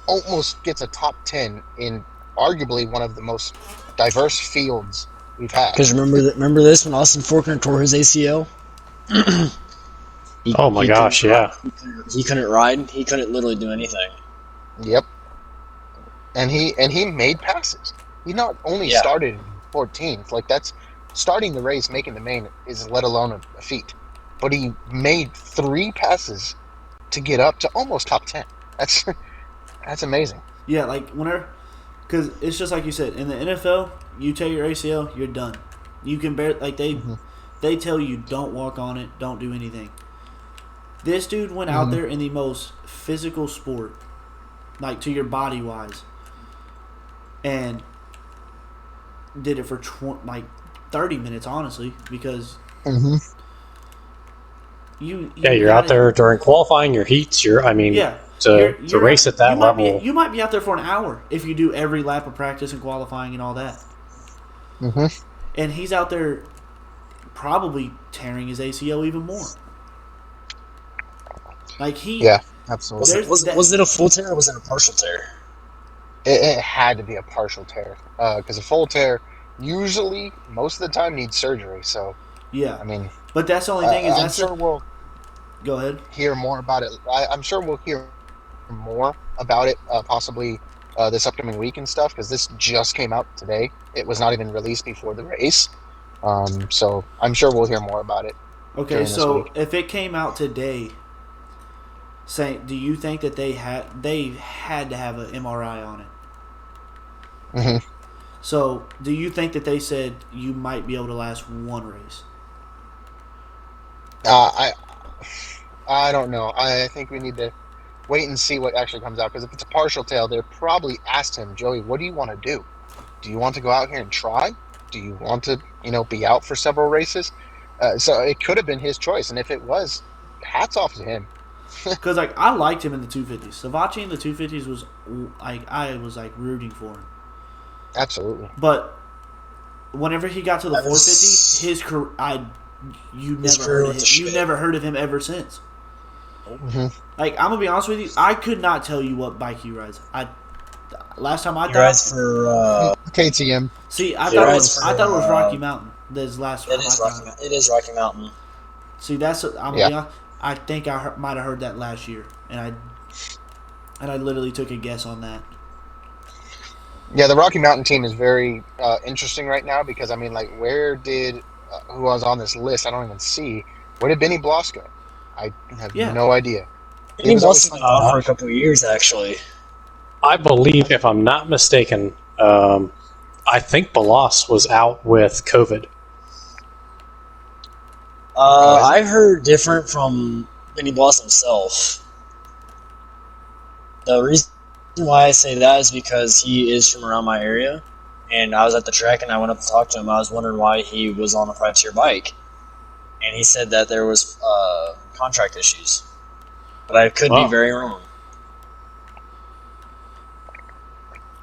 almost gets a top 10 in arguably one of the most diverse fields we've had. Because remember this when Austin Forkner tore his ACL? Oh my gosh, yeah. He couldn't ride. He couldn't literally do anything. Yep. And he made passes. He not only started 14th, like that's starting the race, making the main is let alone a feat. But he made 3 passes to get up to almost top 10. That's amazing. Yeah, like whenever, because it's just like you said, in the NFL, you tear your ACL, you're done. You can barely, they tell you don't walk on it, don't do anything. This dude went out there in the most physical sport, like to your body wise, and did it for 30 minutes, honestly, because you're out there during qualifying, your heats, to race at that level. You might be out there for an hour if you do every lap of practice and qualifying and all that. And he's out there probably tearing his ACL even more. Absolutely. Was it a full tear or was it a partial tear? It had to be a partial tear because a full tear usually most of the time needs surgery. So but that's the only thing is I'm sure we'll go ahead hear more about it. I'm sure we'll hear more about it possibly this upcoming week and stuff because this just came out today. It was not even released before the race, so I'm sure we'll hear more about it. Okay, so if it came out today, do you think that they had to have an MRI on it? So, do you think that they said you might be able to last one race? I don't know. I think we need to wait and see what actually comes out because if it's a partial tail, they probably asked him, Joey, what do you want to do? Do you want to go out here and try? Do you want to, be out for several races? So it could have been his choice, and if it was, hats off to him. Because I liked him in the 250s. Savacci in the 250s was I was rooting for him. Absolutely. But whenever he got to the 450, his career, you never heard of him ever since. I'm gonna be honest with you, I could not tell you what bike he rides. Last time I thought rides for KTM. See, I thought it was Rocky Mountain. It is Rocky Mountain. See, that's I think I might have heard that last year, and I literally took a guess on that. Yeah, the Rocky Mountain team is very interesting right now because where did who was on this list? I don't even see. Where did Benny Bloss go? I have no idea. Benny Bloss has been gone for a couple of years, actually. I believe, if I'm not mistaken, I think Bloss was out with COVID. I heard different from Benny Bloss himself. The reason why I say that is because he is from around my area, and I was at the track and I went up to talk to him. I was wondering why he was on a Frontier bike, and he said that there was contract issues, but I could be very wrong.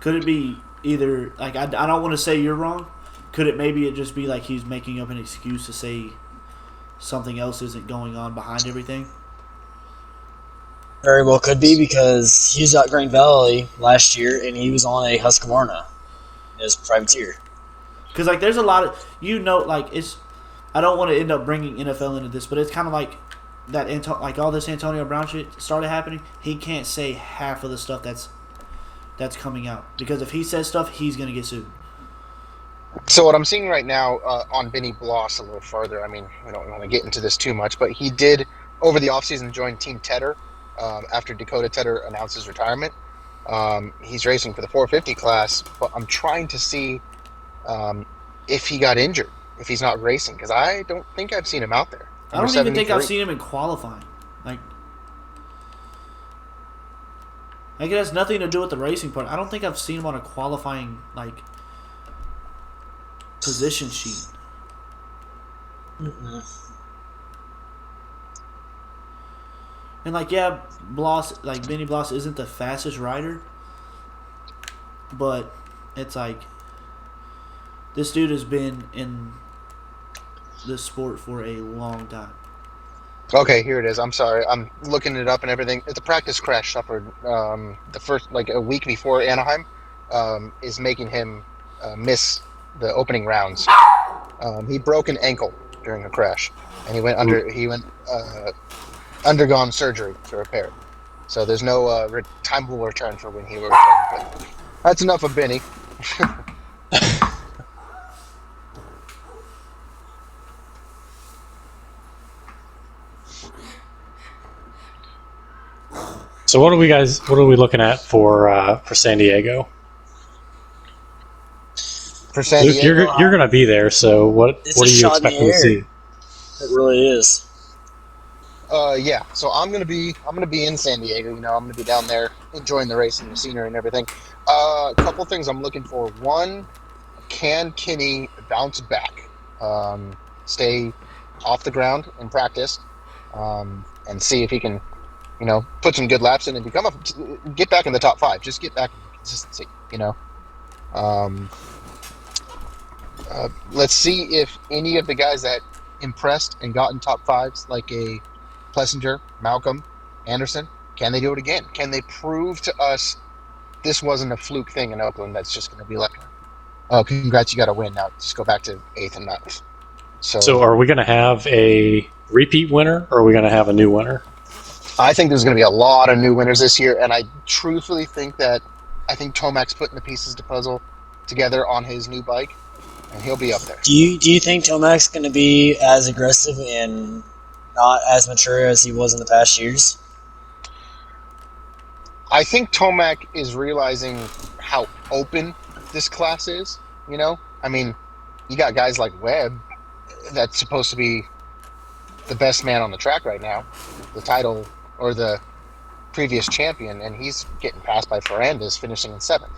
Could it be either like I don't want to say you're wrong? Could it just be like he's making up an excuse to say something else isn't going on behind everything? Very well could be, because he was at Green Valley last year and he was on a Husqvarna as privateer. Because like there's a lot of like it's. I don't want to end up bringing NFL into this, but it's kind of like that. Like all this Antonio Brown shit started happening. He can't say half of the stuff that's coming out, because if he says stuff, he's gonna get sued. So what I'm seeing right now on Benny Bloss a little further, I mean, we don't want to get into this too much, but he did, over the offseason, join Team Tedder after Dakota Tedder announced his retirement. He's racing for the 450 class, but I'm trying to see if he got injured, if he's not racing, because I don't think I've seen him out there. I don't even think I've seen him in qualifying. Like it has nothing to do with the racing part. I don't think I've seen him on a qualifying position sheet. Mm-mm. And Benny Bloss isn't the fastest rider, but it's like this dude has been in this sport for a long time. Okay, here it is. I'm sorry. I'm looking it up and everything. It's a practice crash suffered the first, a week before Anaheim, is making him miss the opening rounds. He broke an ankle during a crash, and he went undergone surgery to repair it. So there's no time will return for when he will return. But that's enough of Benny. So what are we looking at for San Diego? For San Luke, Diego, you're going to be there, so what are you expecting to see? It really is. Yeah. So I'm gonna be in San Diego. I'm gonna be down there enjoying the race and the scenery and everything. A couple things I'm looking for. One, can Kenny bounce back, stay off the ground in practice, and see if he can, put some good laps in and get back in the top 5. Just get back in consistency. Let's see if any of the guys that impressed and got in top 5s, like a Plessinger, Malcolm, Anderson, can they do it again? Can they prove to us this wasn't a fluke thing in Oakland that's just going to be like, oh, congrats, you got to win. Now just go back to 8th and 9th. So are we going to have a repeat winner, or are we going to have a new winner? I think there's going to be a lot of new winners this year, and I truthfully think Tomac's putting the pieces to puzzle together on his new bike, and he'll be up there. Do you think Tomac's going to be as aggressive and not as mature as he was in the past years? I think Tomac is realizing how open this class is. I mean, you got guys like Webb that's supposed to be the best man on the track right now, the title or the previous champion, and he's getting passed by Ferrandis, finishing in 7th.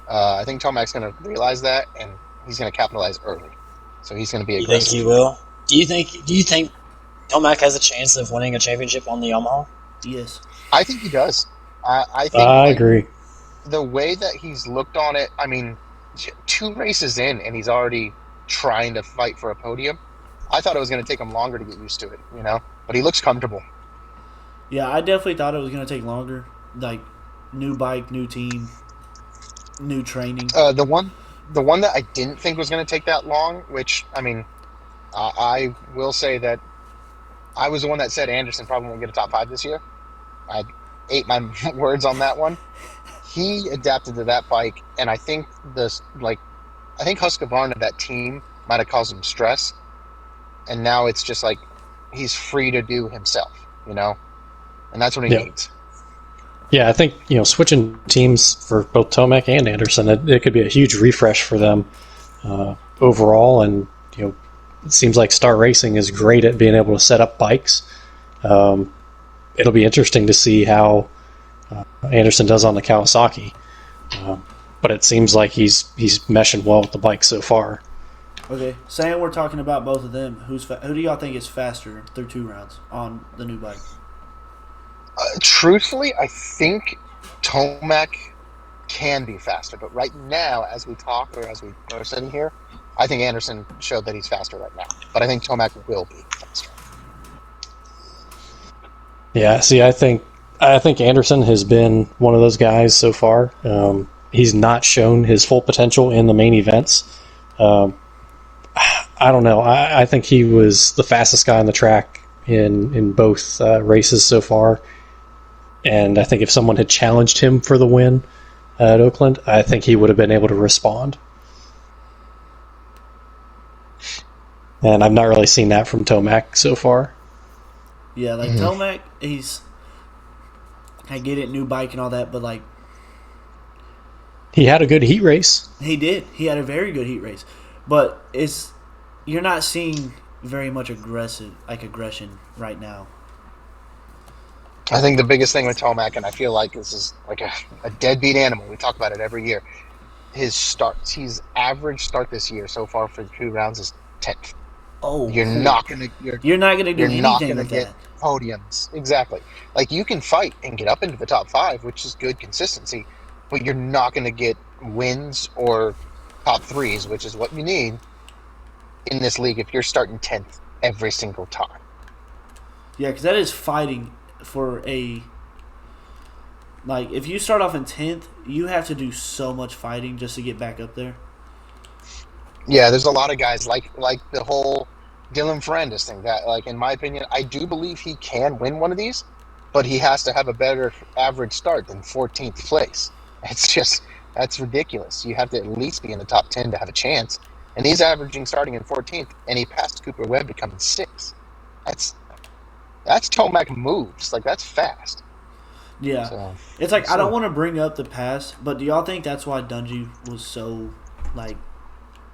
I think Tomac's going to realize that, and he's going to capitalize early. So he's going to be aggressive. You think he will? Do you think Tomac has a chance of winning a championship on the Yamaha? Yes. I think he does. I agree. The way that he's looked on it, I mean, 2 races in, and he's already trying to fight for a podium. I thought it was going to take him longer to get used to it, but he looks comfortable. Yeah, I definitely thought it was going to take longer. Like, new bike, new team, new training. The one that I didn't think was going to take that long, which, I mean, I will say that I was the one that said Anderson probably won't get a top 5 this year. I ate my words on that one. He adapted to that bike, and I think Husqvarna, that team, might have caused him stress, and now it's just like he's free to do himself, and that's what he needs. Yeah, I think switching teams for both Tomac and Anderson, it could be a huge refresh for them overall, and it seems like Star Racing is great at being able to set up bikes. It'll be interesting to see how Anderson does on the Kawasaki, but it seems like he's meshing well with the bike so far. Okay, saying we're talking about both of them, who do y'all think is faster through 2 rounds on the new bike? Truthfully, I think Tomac can be faster. But right now, as we talk or as we are sitting here, I think Anderson showed that he's faster right now. But I think Tomac will be faster. Yeah, see, I think Anderson has been one of those guys so far. He's not shown his full potential in the main events. I don't know. I think he was the fastest guy on the track in both races so far. And I think if someone had challenged him for the win at Oakland, I think he would have been able to respond. And I've not really seen that from Tomac so far. Yeah, like Tomac, I get it, new bike and all that, but like he had a good heat race. He did. He had a very good heat race, but you're not seeing very much aggression right now. I think the biggest thing with Tomac, and I feel like this is like a deadbeat animal. We talk about it every year. His starts. His average start this year so far for 2 rounds is 10th. Oh, you're not gonna do anything with that. Podiums. Exactly. Like you can fight and get up into the top 5, which is good consistency, but you're not gonna get wins or top 3s, which is what you need in this league if you're starting 10th every single time. Yeah, because that is fighting for if you start off in 10th, you have to do so much fighting just to get back up there. Yeah, there's a lot of guys like the whole Dylan Ferrandis thing that, like, in my opinion, I do believe he can win one of these, but he has to have a better average start than 14th place. That's ridiculous. You have to at least be in the top 10 to have a chance. And he's averaging starting in 14th, and he passed Cooper Webb to come in 6th. That's Tomac moves. Like, that's fast. Yeah. So, it's like, I don't want to bring up the past, but do y'all think that's why Dungey was so, like,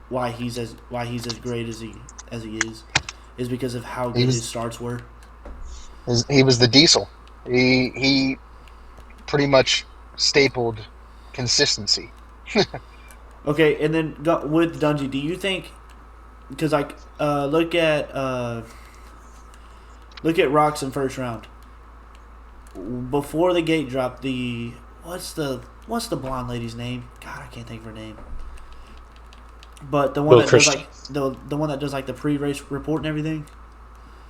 why he's as great as he is because of how good his starts were? He was the diesel. He pretty much stapled consistency. Okay, and then with Dungey, do you think, because like look at Roxon first round. Before the gate drop, what's the blonde lady's name? God, I can't think of her name. But the one Will that Christian. does the one that does like the pre-race report and everything.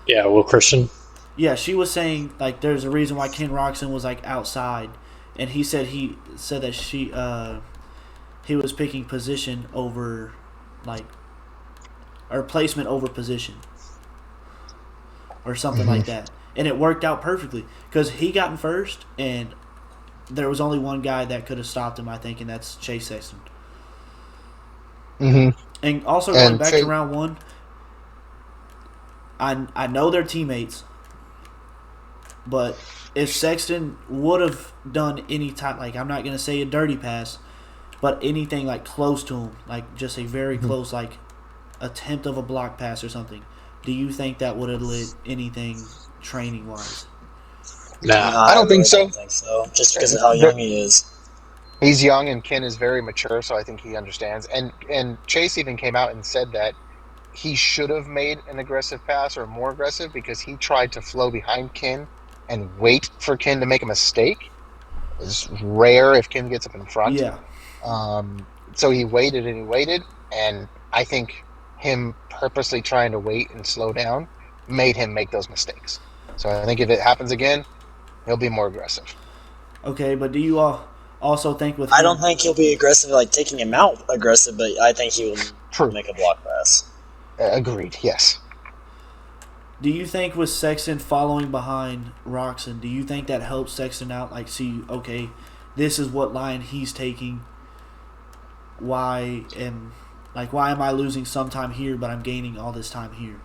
Yeah, Will Christian. Yeah, she was saying like there's a reason why Ken Roxon was like outside, and he said that he was picking position over or placement over position or something like that, and it worked out perfectly because he got in first, and there was only one guy that could have stopped him, I think, and that's Chase Sexton. Mm-hmm. And also going back to round 1, I know they're teammates, but if Sexton would have done any type, like, I'm not going to say a dirty pass, but anything like close to him, like just a very close like attempt of a block pass or something, do you think that would have lit anything training wise? Nah, I don't think so. I don't think so. Just because of how young he is. He's young, and Ken is very mature, so I think he understands. And Chase even came out and said that he should have made an aggressive pass or more aggressive because he tried to flow behind Ken and wait for Ken to make a mistake. It's rare if Ken gets up in front. Yeah. So he waited and he waited, and I think him purposely trying to wait and slow down made him make those mistakes. So I think if it happens again, he'll be more aggressive. Okay, but do you all also think with I don't think he'll be aggressive, like taking him out aggressive, but I think he will make a block pass. Agreed, yes. Do you think with Sexton following behind Roxon, do you think that helps Sexton out? Like, see, okay, this is what line he's taking. Why am I losing some time here, but I'm gaining all this time here?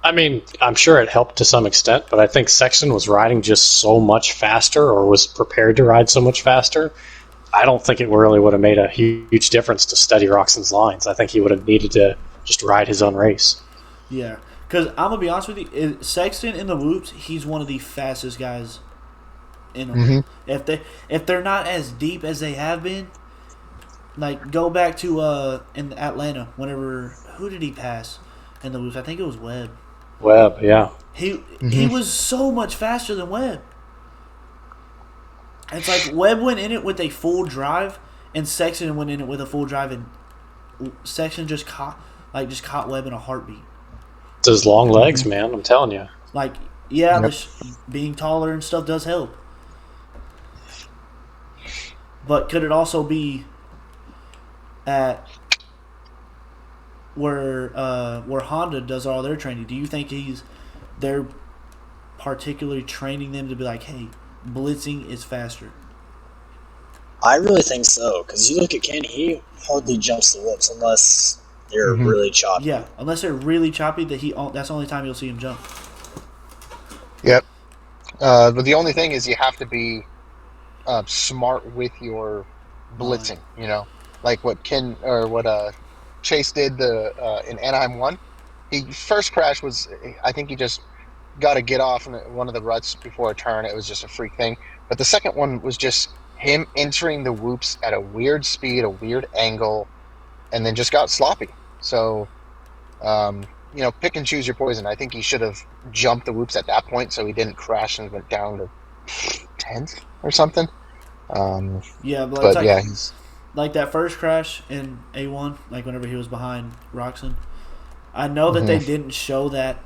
I mean, I'm sure it helped to some extent, but I think Sexton was riding just so much faster, or was prepared to ride so much faster. I don't think it really would have made a huge difference to study Roxon's lines. I think he would have needed to just ride his own race. Yeah, because I'm gonna be honest with you, Sexton in the whoops, he's one of the fastest guys in them. If they're not as deep as they have been, like go back to in Atlanta, who did he pass in the whoops? I think it was Webb. Webb, yeah. He was so much faster than Webb. It's like Webb went in it with a full drive, and Sexton went in it with a full drive, and Sexton just caught Webb in a heartbeat. It's those long legs, man. I'm telling you. Like, yeah, Yep. being taller and stuff does help. But could it also be at where Honda does all their training? Do you think they're particularly training them to be like, hey, blitzing is faster? I really think so, because you look at Kenny, he hardly jumps the whoops unless they're really choppy. Yeah, unless they're really choppy, that's the only time you'll see him jump. Yep. But the only thing is you have to be smart with your blitzing. You know, like what Chase did in Anaheim 1. He first crash was, I think he just got to get off in one of the ruts before a turn. It was just a freak thing. But the second one was just him entering the whoops at a weird speed, a weird angle, and then just got sloppy. So, pick and choose your poison. I think he should have jumped the whoops at that point so he didn't crash and went down to 10th or something. Yeah, but but it's like, yeah, he's like that first crash in A1, like whenever he was behind Roxon. I know that they didn't show that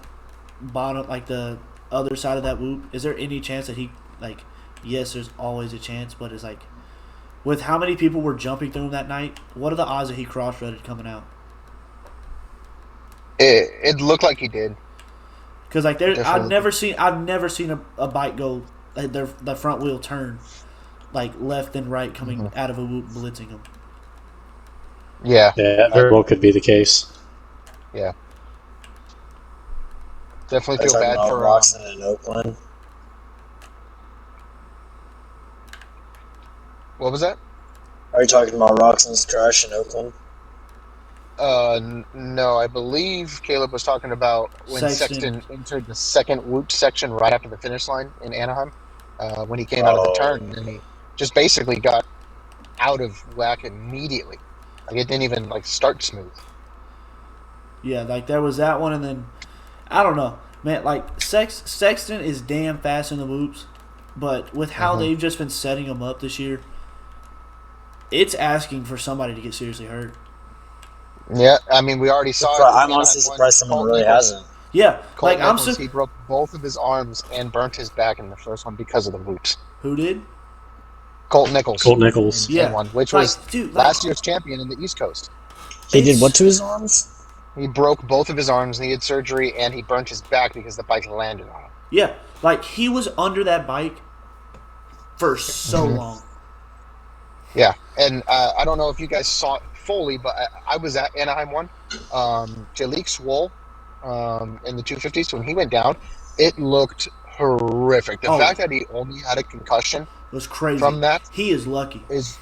bottom, like the other side of that whoop. Is there any chance that he, like, yes, there's always a chance, but it's like, with how many people were jumping through him that night, what are the odds that he cross-threaded coming out? it looked like he did. Because like Definitely. I've never seen a bike go like the front wheel turn like left and right coming out of a whoop blitzing him. Yeah. Yeah, that very well could be the case. Yeah. Definitely Are you feel talking bad about for Roxon in Oakland? what was that? Are you talking about Roxon's crash in Oakland? No, I believe Caleb was talking about when Sexton entered the second whoop section right after the finish line in Anaheim. When he came out of the turn, and he just basically got out of whack immediately. Like it didn't even start smooth. Yeah, like there was that one, and then I don't know, man. Like Sexton is damn fast in the whoops, but with how they've just been setting him up this year, it's asking for somebody to get seriously hurt. Yeah, I mean we already saw it. I'm honestly surprised someone really hasn't. Yeah, Colt like Nichols, he broke both of his arms and burnt his back in the first one because of the whoops. Who did? Colt Nichols. Yeah, one, which like, was dude, last year's champion in the East Coast. He did what to his arms? He broke both of his arms, needed surgery, and he burnt his back because the bike landed on him. Yeah, like he was under that bike for so long. Yeah, and I don't know if you guys saw it fully, but I was at Anaheim 1. Jalik Swoll in the 250s, when he went down, it looked horrific. The fact that he only had a concussion was crazy. From that, he is lucky. Is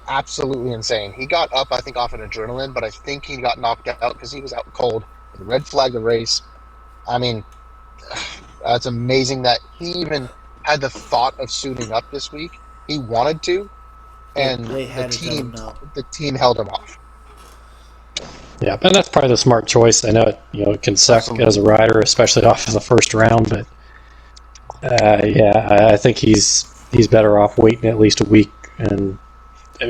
absolutely insane. He got up, I think, off an adrenaline, but I think he got knocked out because he was out cold. He red flagged the race. I mean, it's amazing that he even had the thought of suiting up this week. He wanted to, and the team held him off. Yeah, and that's probably the smart choice. I know it can suck as a rider, especially off of the first round, but I think he's better off waiting at least a week, and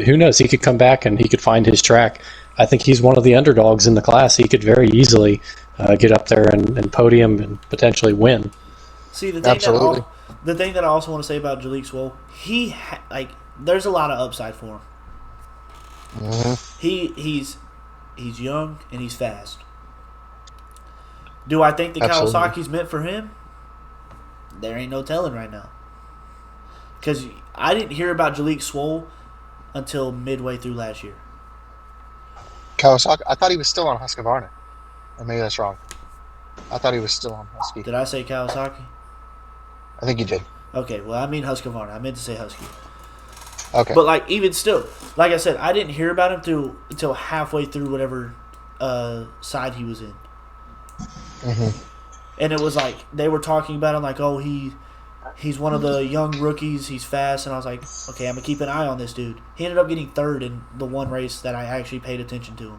who knows, he could come back and he could find his track. I think he's one of the underdogs in the class. He could very easily get up there and podium and potentially win. See, the thing that I also want to say about Jalik Swoll, there's a lot of upside for him. He's young and he's fast. Do I think the Kawasaki's meant for him? There ain't no telling right now. Because I didn't hear about Jalik Swoll until midway through last year. Kawasaki? I thought he was still on Husqvarna. Or maybe that's wrong. I thought he was still on Husky. Did I say Kawasaki? I think you did. Okay, well, I mean Husqvarna. I meant to say Husky. Okay. But, even still, like I said, I didn't hear about him until halfway through whatever side he was in. And it was they were talking about him oh, he's one of the young rookies, he's fast, and I was like, okay, I'm going to keep an eye on this dude. He ended up getting third in the one race that I actually paid attention to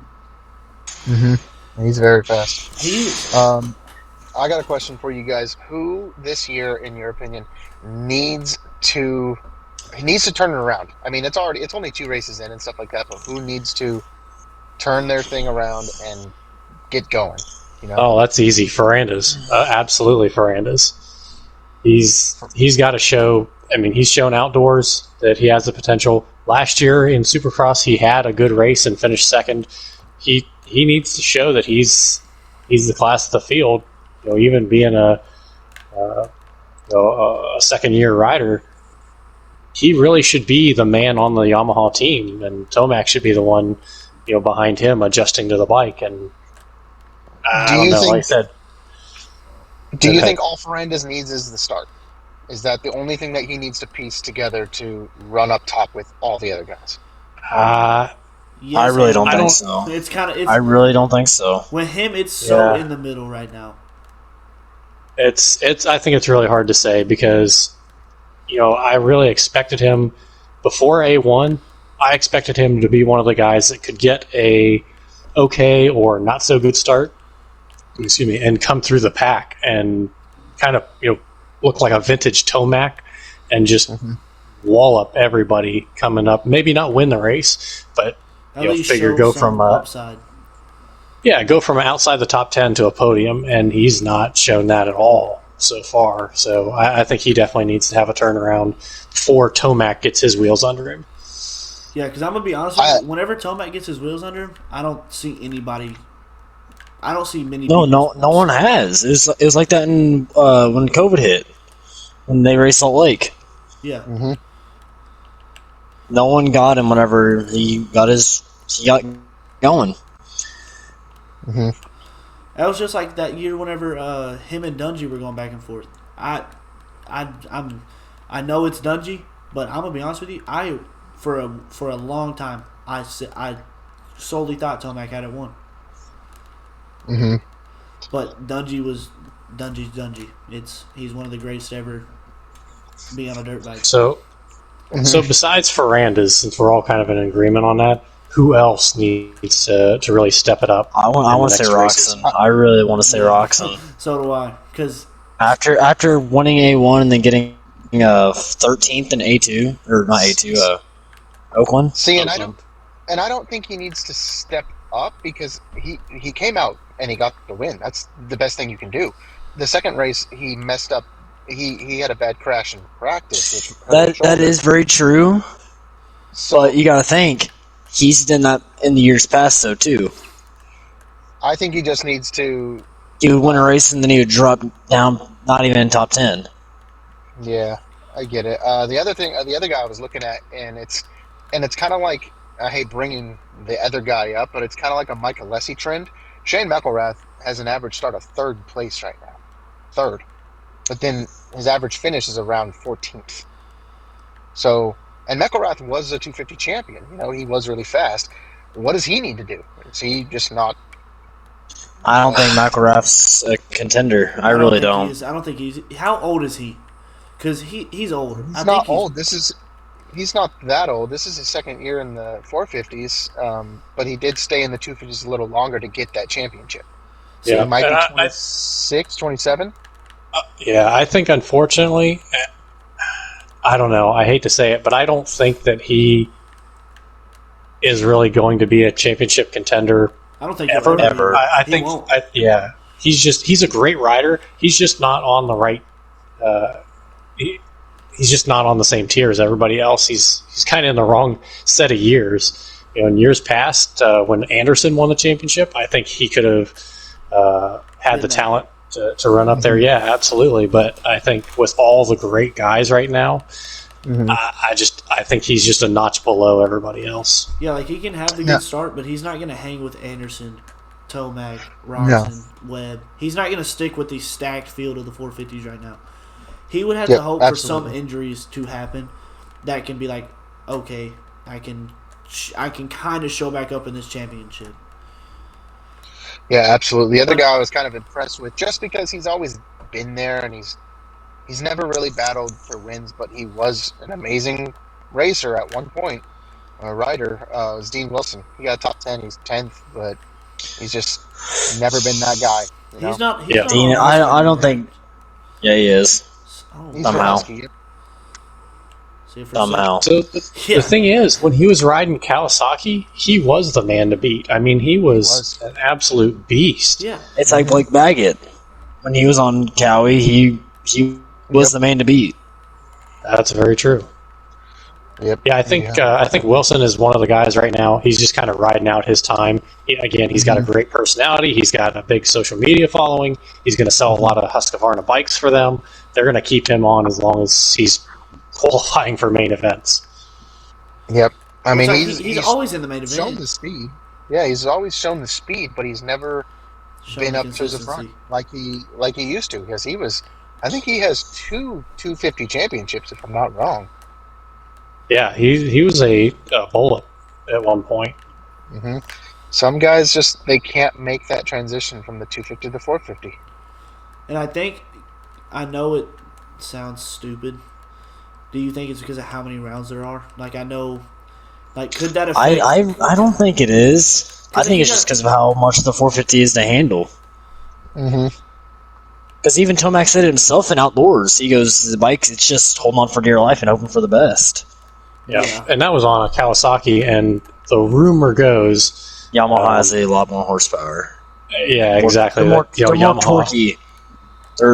him. He's very fast. He is. I got a question for you guys. Who this year, in your opinion, needs to he needs to turn it around. I mean, it's only 2 races in and stuff like that, but who needs to turn their thing around and get going? You know? Oh, that's easy. Ferranda's. Absolutely Ferranda's. He's got to show. I mean, he's shown outdoors that he has the potential. Last year in Supercross, he had a good race and finished second. He needs to show that he's the class of the field. You know, even being a second-year rider, he really should be the man on the Yamaha team, and Tomac should be the one, you know, behind him adjusting to the bike. And I don't know. Like I said, do you think all Ferranda's needs is the start? Is that the only thing that he needs to piece together to run up top with all the other guys? Yes, I really don't think so. It's kind of. I really don't think so. With him, it's so in the middle right now. It's. I think it's really hard to say because, you know, I really expected him before A1. I expected him to be one of the guys that could get a okay or not so good start. Excuse me, and come through the pack and kind of, you know, look like a vintage Tomac and just wallop everybody coming up. Maybe not win the race, but figure go from upside. Yeah, go from outside the top 10 to a podium, and he's not shown that at all so far. So I think he definitely needs to have a turnaround before Tomac gets his wheels under him. Yeah, because I'm gonna be honest with you, whenever Tomac gets his wheels under him, I don't see anybody. I don't see many. No one has. It was like that in when COVID hit, when they raced Salt Lake. Yeah. Mm-hmm. No one got him whenever he got going. Mm-hmm. That was just like that year whenever him and Dungey were going back and forth. I know it's Dungey, but I'm gonna be honest with you. For a long time I solely thought Tomac had it won. Mm-hmm. But Dungey's Dungey. He's one of the greatest to ever be on a dirt bike. So besides Ferranda's, since we're all kind of in agreement on that, who else needs to really step it up? I want to say Roxon. I really want to say Roxon. So do I. Because after winning A1 and then getting 13th in A2 or not A2, Oakland. See, and I don't think he needs to step up because he came out and he got the win. That's the best thing you can do. The second race he messed up. He had a bad crash in practice. That is very true. So, but you got to think he's done that in the years past though too. I think he just needs to. He would win a race and then he would drop down, not even in top 10. Yeah, I get it. The other guy I was looking at, and it's kind of like, I hate bringing the other guy up, but it's kind of like a Mike Alessi trend. Shane McElrath has an average start of 3rd place right now. 3rd. But then his average finish is around 14th. So, and McElrath was a 250 champion. You know, he was really fast. What does he need to do? Is he just not... I don't think McElrath's a contender. I really don't. I don't think he's... How old is he? Because he's old. He's not old. He's not that old. This is his 2nd year in the 450s, but he did stay in the 250s a little longer to get that championship. So he might be 26, 27? Yeah, I think unfortunately, I don't know, I hate to say it, but I don't think that he is really going to be a championship contender. I don't think ever. I think, he's a great rider. He's just not on the right. He's just not on the same tier as everybody else. He's kind of in the wrong set of years. You know, in years past, when Anderson won the championship, I think he could have had the talent to run up there. Yeah, absolutely. But I think with all the great guys right now, I think he's just a notch below everybody else. Yeah, like he can have the good start, but he's not going to hang with Anderson, Tomac, Roxon, Webb. He's not going to stick with the stacked field of the 450s right now. He would have to hope for some injuries to happen that can be like, okay, I can kind of show back up in this championship. Yeah, absolutely. The other guy I was kind of impressed with, just because he's always been there and he's never really battled for wins, but he was an amazing racer at one point, a rider, was Dean Wilson. He got top 10, he's 10th, but he's just never been that guy. You know? He's not Dean, I don't think... Yeah, he is. Oh, somehow. See, for Somehow. So the thing is, when he was riding Kawasaki, he was the man to beat. I mean, he was an absolute beast. Yeah. It's like Blake Baggett. When he was on Cowie, he was the man to beat. That's very true. Yep. Yeah, I think Wilson is one of the guys right now. He's just kind of riding out his time. He's got a great personality. He's got a big social media following. He's going to sell a lot of Husqvarna bikes for them. They're going to keep him on as long as he's qualifying for main events. Yep. I mean, he's always in the main event. Shown the speed. Yeah, he's always shown the speed, but he's never been up to the front like he used to. Because I think he has 250 championships, if I'm not wrong. Yeah, he was a bullet at one point. Mm-hmm. Some guys they can't make that transition from the 250 to the 450. And I know it sounds stupid. Do you think it's because of how many rounds there are? Like, I know, like, could that affect? I don't think it is. I think it's just because of how much the 450 is to handle. Mm-hmm. Because even Tomac said it himself in Outdoors. He goes, the bike, it's just holding on for dear life and hoping for the best. Yeah, and that was on a Kawasaki, and the rumor goes Yamaha has a lot more horsepower. Yeah, exactly. They're more torquey. They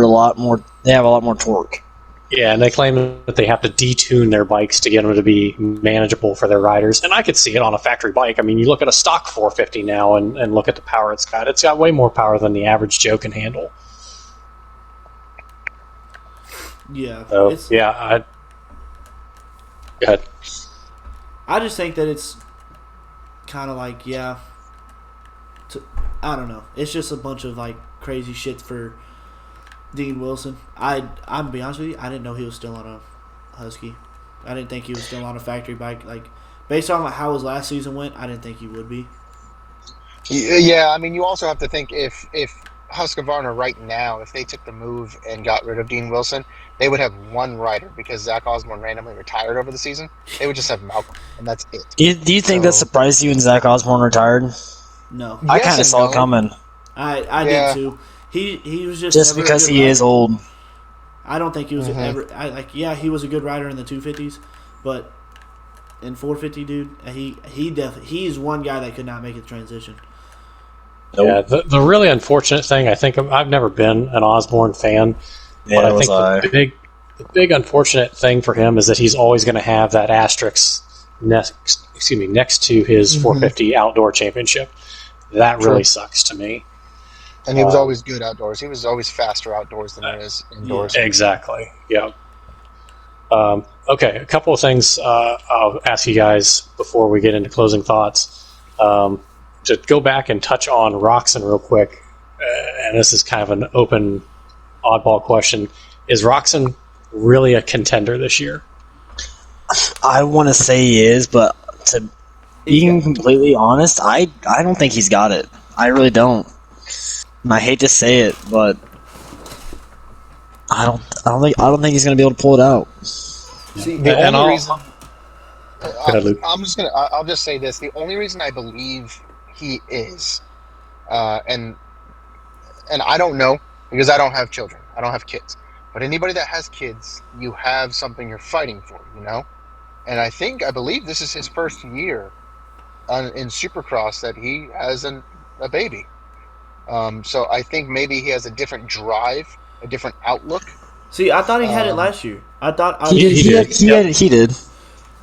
have a lot more torque. Yeah, and they claim that they have to detune their bikes to get them to be manageable for their riders. And I could see it on a factory bike. I mean, you look at a stock 450 now and look at the power it's got. It's got way more power than the average Joe can handle. Yeah. So, go ahead. I just think that it's kind of like, I don't know. It's just a bunch of, like, crazy shit for Dean Wilson. I'm to be honest with you, I didn't know he was still on a Husky. I didn't think he was still on a factory bike. Like, based on how his last season went, I didn't think he would be. Yeah, I mean, you also have to think if Husqvarna right now, if they took the move and got rid of Dean Wilson, they would have one rider because Zach Osborne randomly retired over the season. They would just have Malcolm, and that's it. Do you think that surprised you when Zach Osborne retired? No. I kind of saw it coming. I did too. He was just because he is old. I don't think he was ever. He was a good rider in the 250s, but in 450, dude, he's one guy that could not make the transition. Yeah, the really unfortunate thing, I think, I've never been an Osborne fan, but I think the big unfortunate thing for him is that he's always going to have that asterisk next to his 450 outdoor championship. That really sucks to me. And he was always good outdoors. He was always faster outdoors than he is indoors. Yeah. Exactly. Yeah. Okay, a couple of things I'll ask you guys before we get into closing thoughts. To go back and touch on Roxon real quick, and this is kind of an open, oddball question. Is Roxon really a contender this year? I want to say he is, but to being completely honest, I don't think he's got it. I really don't. And I hate to say it, but I don't think he's going to be able to pull it out. See, the only reason I'll just say this: the only reason I believe he is, and I don't know because I don't have children, I don't have kids. But anybody that has kids, you have something you're fighting for, you know. And I believe this is his first year in Supercross that he has a baby. So I think maybe he has a different drive, a different outlook. See, I thought he had it last year. I thought he did. He did.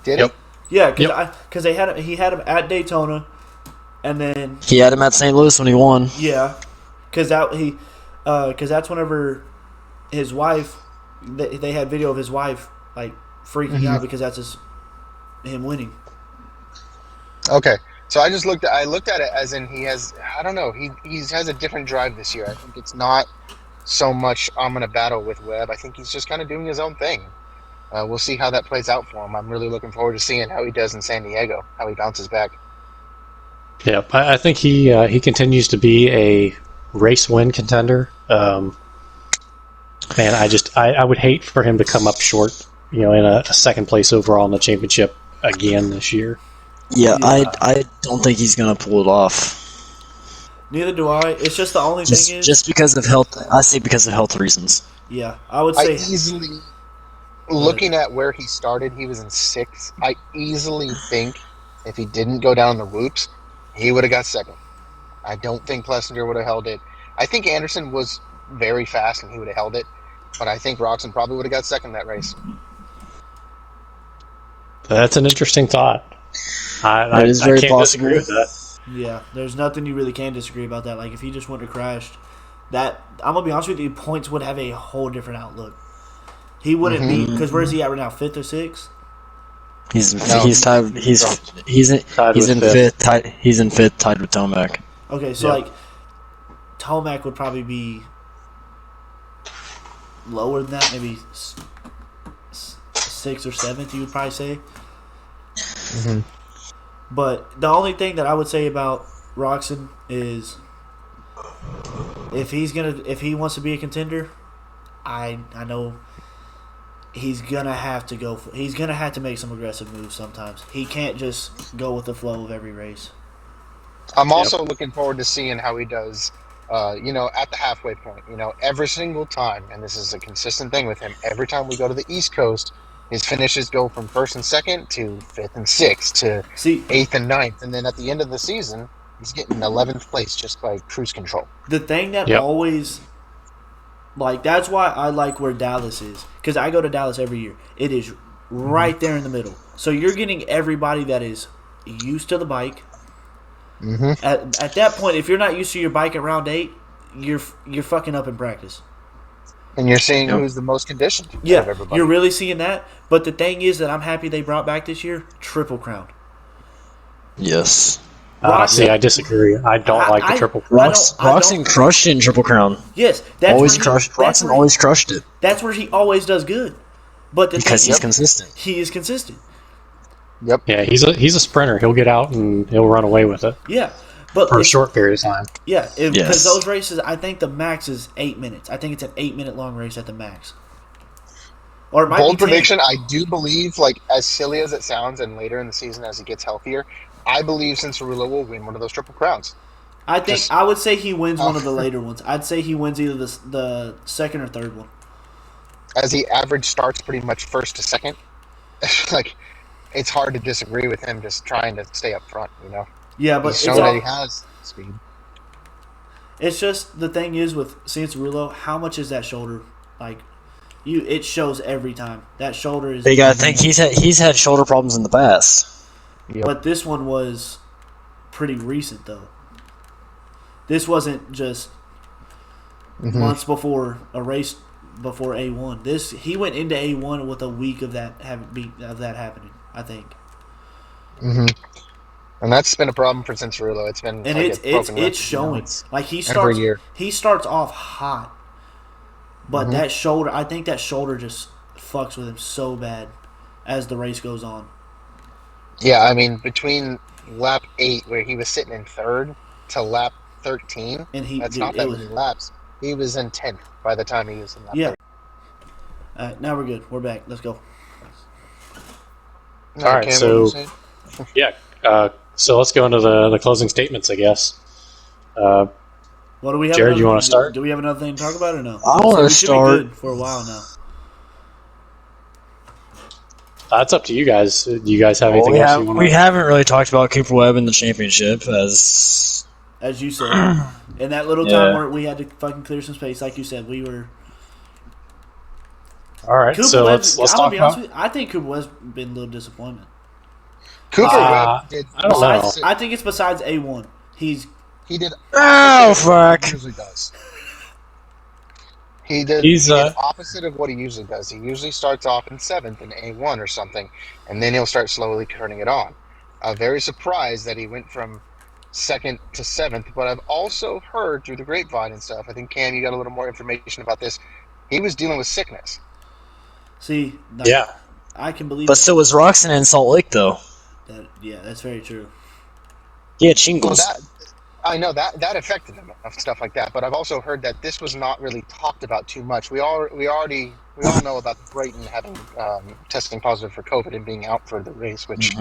Did he? Yeah, because he had him at Daytona, and then he had him at St. Louis when he won. Yeah, because that's whenever his wife, they had video of his wife like freaking out because that's him winning. Okay. So I looked at it as in he has, I don't know, he has a different drive this year. I think it's not so much I'm going to battle with Webb. I think he's just kind of doing his own thing. We'll see how that plays out for him. I'm really looking forward to seeing how he does in San Diego, how he bounces back. Yeah, I think he continues to be a race win contender. Man, I would hate for him to come up short, in a second place overall in the championship again this year. Yeah, I don't think he's going to pull it off. Neither do I. It's just the only thing is... Just because of health... I say because of health reasons. Yeah, I would say... looking at where he started, he was in 6th. I easily think if he didn't go down the whoops, he would have got 2nd. I don't think Plessinger would have held it. I think Anderson was very fast and he would have held it, but I think Roxon probably would have got 2nd that race. That's an interesting thought. That is very can't possible. disagree with that. Yeah, there's nothing you really can disagree about that. Like, if he just wouldn't have crashed, that I'm gonna be honest with you, points would have a whole different outlook. He wouldn't be, because where's he at right now? 5th or 6th? He's tied. He's in fifth. He's in 5th, tied with Tomac. Okay, so like Tomac would probably be lower than that, maybe 6th or 7th. You would probably say. Mm-hmm. But the only thing that I would say about Roxon is if he wants to be a contender, I know he's gonna have to he's gonna have to make some aggressive moves sometimes. He can't just go with the flow of every race. I'm also looking forward to seeing how he does, at the halfway point. Every single time, and this is a consistent thing with him, every time we go to the East Coast, his finishes go from 1st and 2nd to 5th and 6th to 8th and 9th. And then at the end of the season, he's getting 11th place just by cruise control. The thing that always, that's why I like where Dallas is. Because I go to Dallas every year. It is right there in the middle. So you're getting everybody that is used to the bike. Mm-hmm. At that point, if you're not used to your bike at round 8, you're fucking up in practice. And you're seeing who's the most conditioned. Yeah, you're really seeing that. But the thing is that I'm happy they brought back this year Triple Crown. Yes. See, I disagree. I don't like the Triple Crown. Roxon crushed it in Triple Crown. Yes, that's Roxon always crushed it. That's where he always does good. But because he's consistent. He is consistent. Yep. Yeah, he's a sprinter. He'll get out and he'll run away with it. Yeah. But for a short period of time. Yeah, because those races, I think the max is 8 minutes. I think it's an 8-minute long race at the max. Or it might Bold be 10. prediction, I do believe, as silly as it sounds, and later in the season as he gets healthier, I believe Cincerillo will win one of those Triple Crowns. I would say he wins one of the later ones. I'd say he wins either the 2nd or 3rd one. As he average starts pretty much 1st to 2nd, it's hard to disagree with him just trying to stay up front, Yeah, but he's shown that he has speed. It's just the thing is with Cincerillo, how much is that shoulder? It shows every time. That shoulder is. They gotta think he's had shoulder problems in the past. Yep. But this one was pretty recent though. This wasn't just months before a race before A1. He went into A1 with a week of that happening, I think. Mm-hmm. And that's been a problem for Cincerillo. It's been it's showing. Every year. He starts off hot. But that shoulder, I think that shoulder just fucks with him so bad as the race goes on. Yeah, I mean, between lap 8, where he was sitting in 3rd, to lap 13, that's not that many laps. He was in 10th by the time he was in lap 8. All right, now we're good. We're back. Let's go. All right, so let's go into the closing statements, I guess. What do we have? Jared, you want to start? Do we have another thing to talk about or no? I want to start. Be good for a while now. It's up to you guys. Do you guys have anything else you want to... We haven't really talked about Cooper Webb in the championship as you said. In that little time where we had to fucking clear some space, like you said, we were. All right, so let's talk about. I think Cooper Webb's been a little disappointment. Cooper Webb did. I don't know. I think it's besides A1. He did. Oh fuck! He usually does. He did opposite of what he usually does. He usually starts off in 7th in A1 or something, and then he'll start slowly turning it on. I'm very surprised that he went from 2nd to 7th, but I've also heard through the grapevine and stuff, I think, Cam, you got a little more information about this. He was dealing with sickness. See, I can believe But so was Roxon in Salt Lake, though. That's very true. He had shingles. Well, I know that affected him, stuff like that. But I've also heard that this was not really talked about too much. We all know about Brayton having testing positive for COVID and being out for the race, which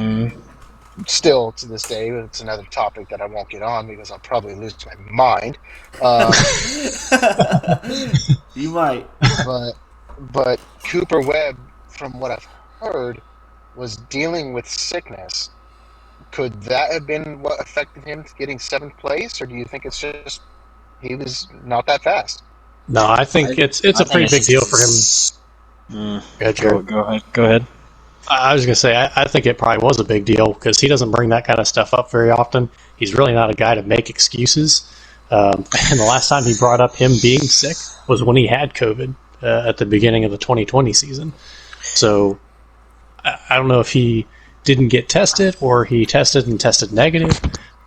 still to this day it's another topic that I won't get on because I'll probably lose my mind. You might. But Cooper Webb from what I've heard, was dealing with sickness. Could that have been what affected him getting 7th place, or do you think it's just he was not that fast? No, I think it's a pretty big deal for him. Go ahead. I was going to say, I think it probably was a big deal because he doesn't bring that kind of stuff up very often. He's really not a guy to make excuses. And the last time he brought up him being sick was when he had COVID at the beginning of the 2020 season. So I don't know if he didn't get tested or he tested and tested negative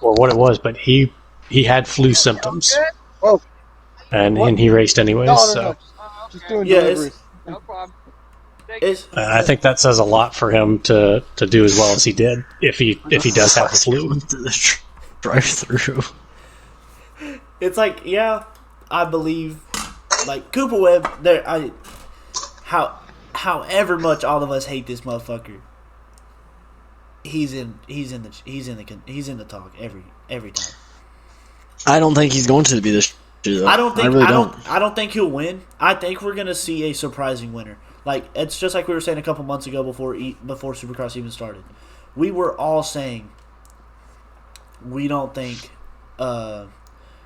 or what it was, but he had flu symptoms. Oh. And he raced anyways. No. Just doing deliveries. No problem. I think that says a lot for him to do as well as he did if he does have the flu. Drive-through. It's like, yeah, I believe, like Cooper Webb. However much all of us hate this motherfucker, he's in the talk every time. I don't think he's going to be this year, though. I don't think he'll win. I think we're gonna see a surprising winner. Like, it's just like we were saying a couple months ago before Supercross even started. We were all saying we don't think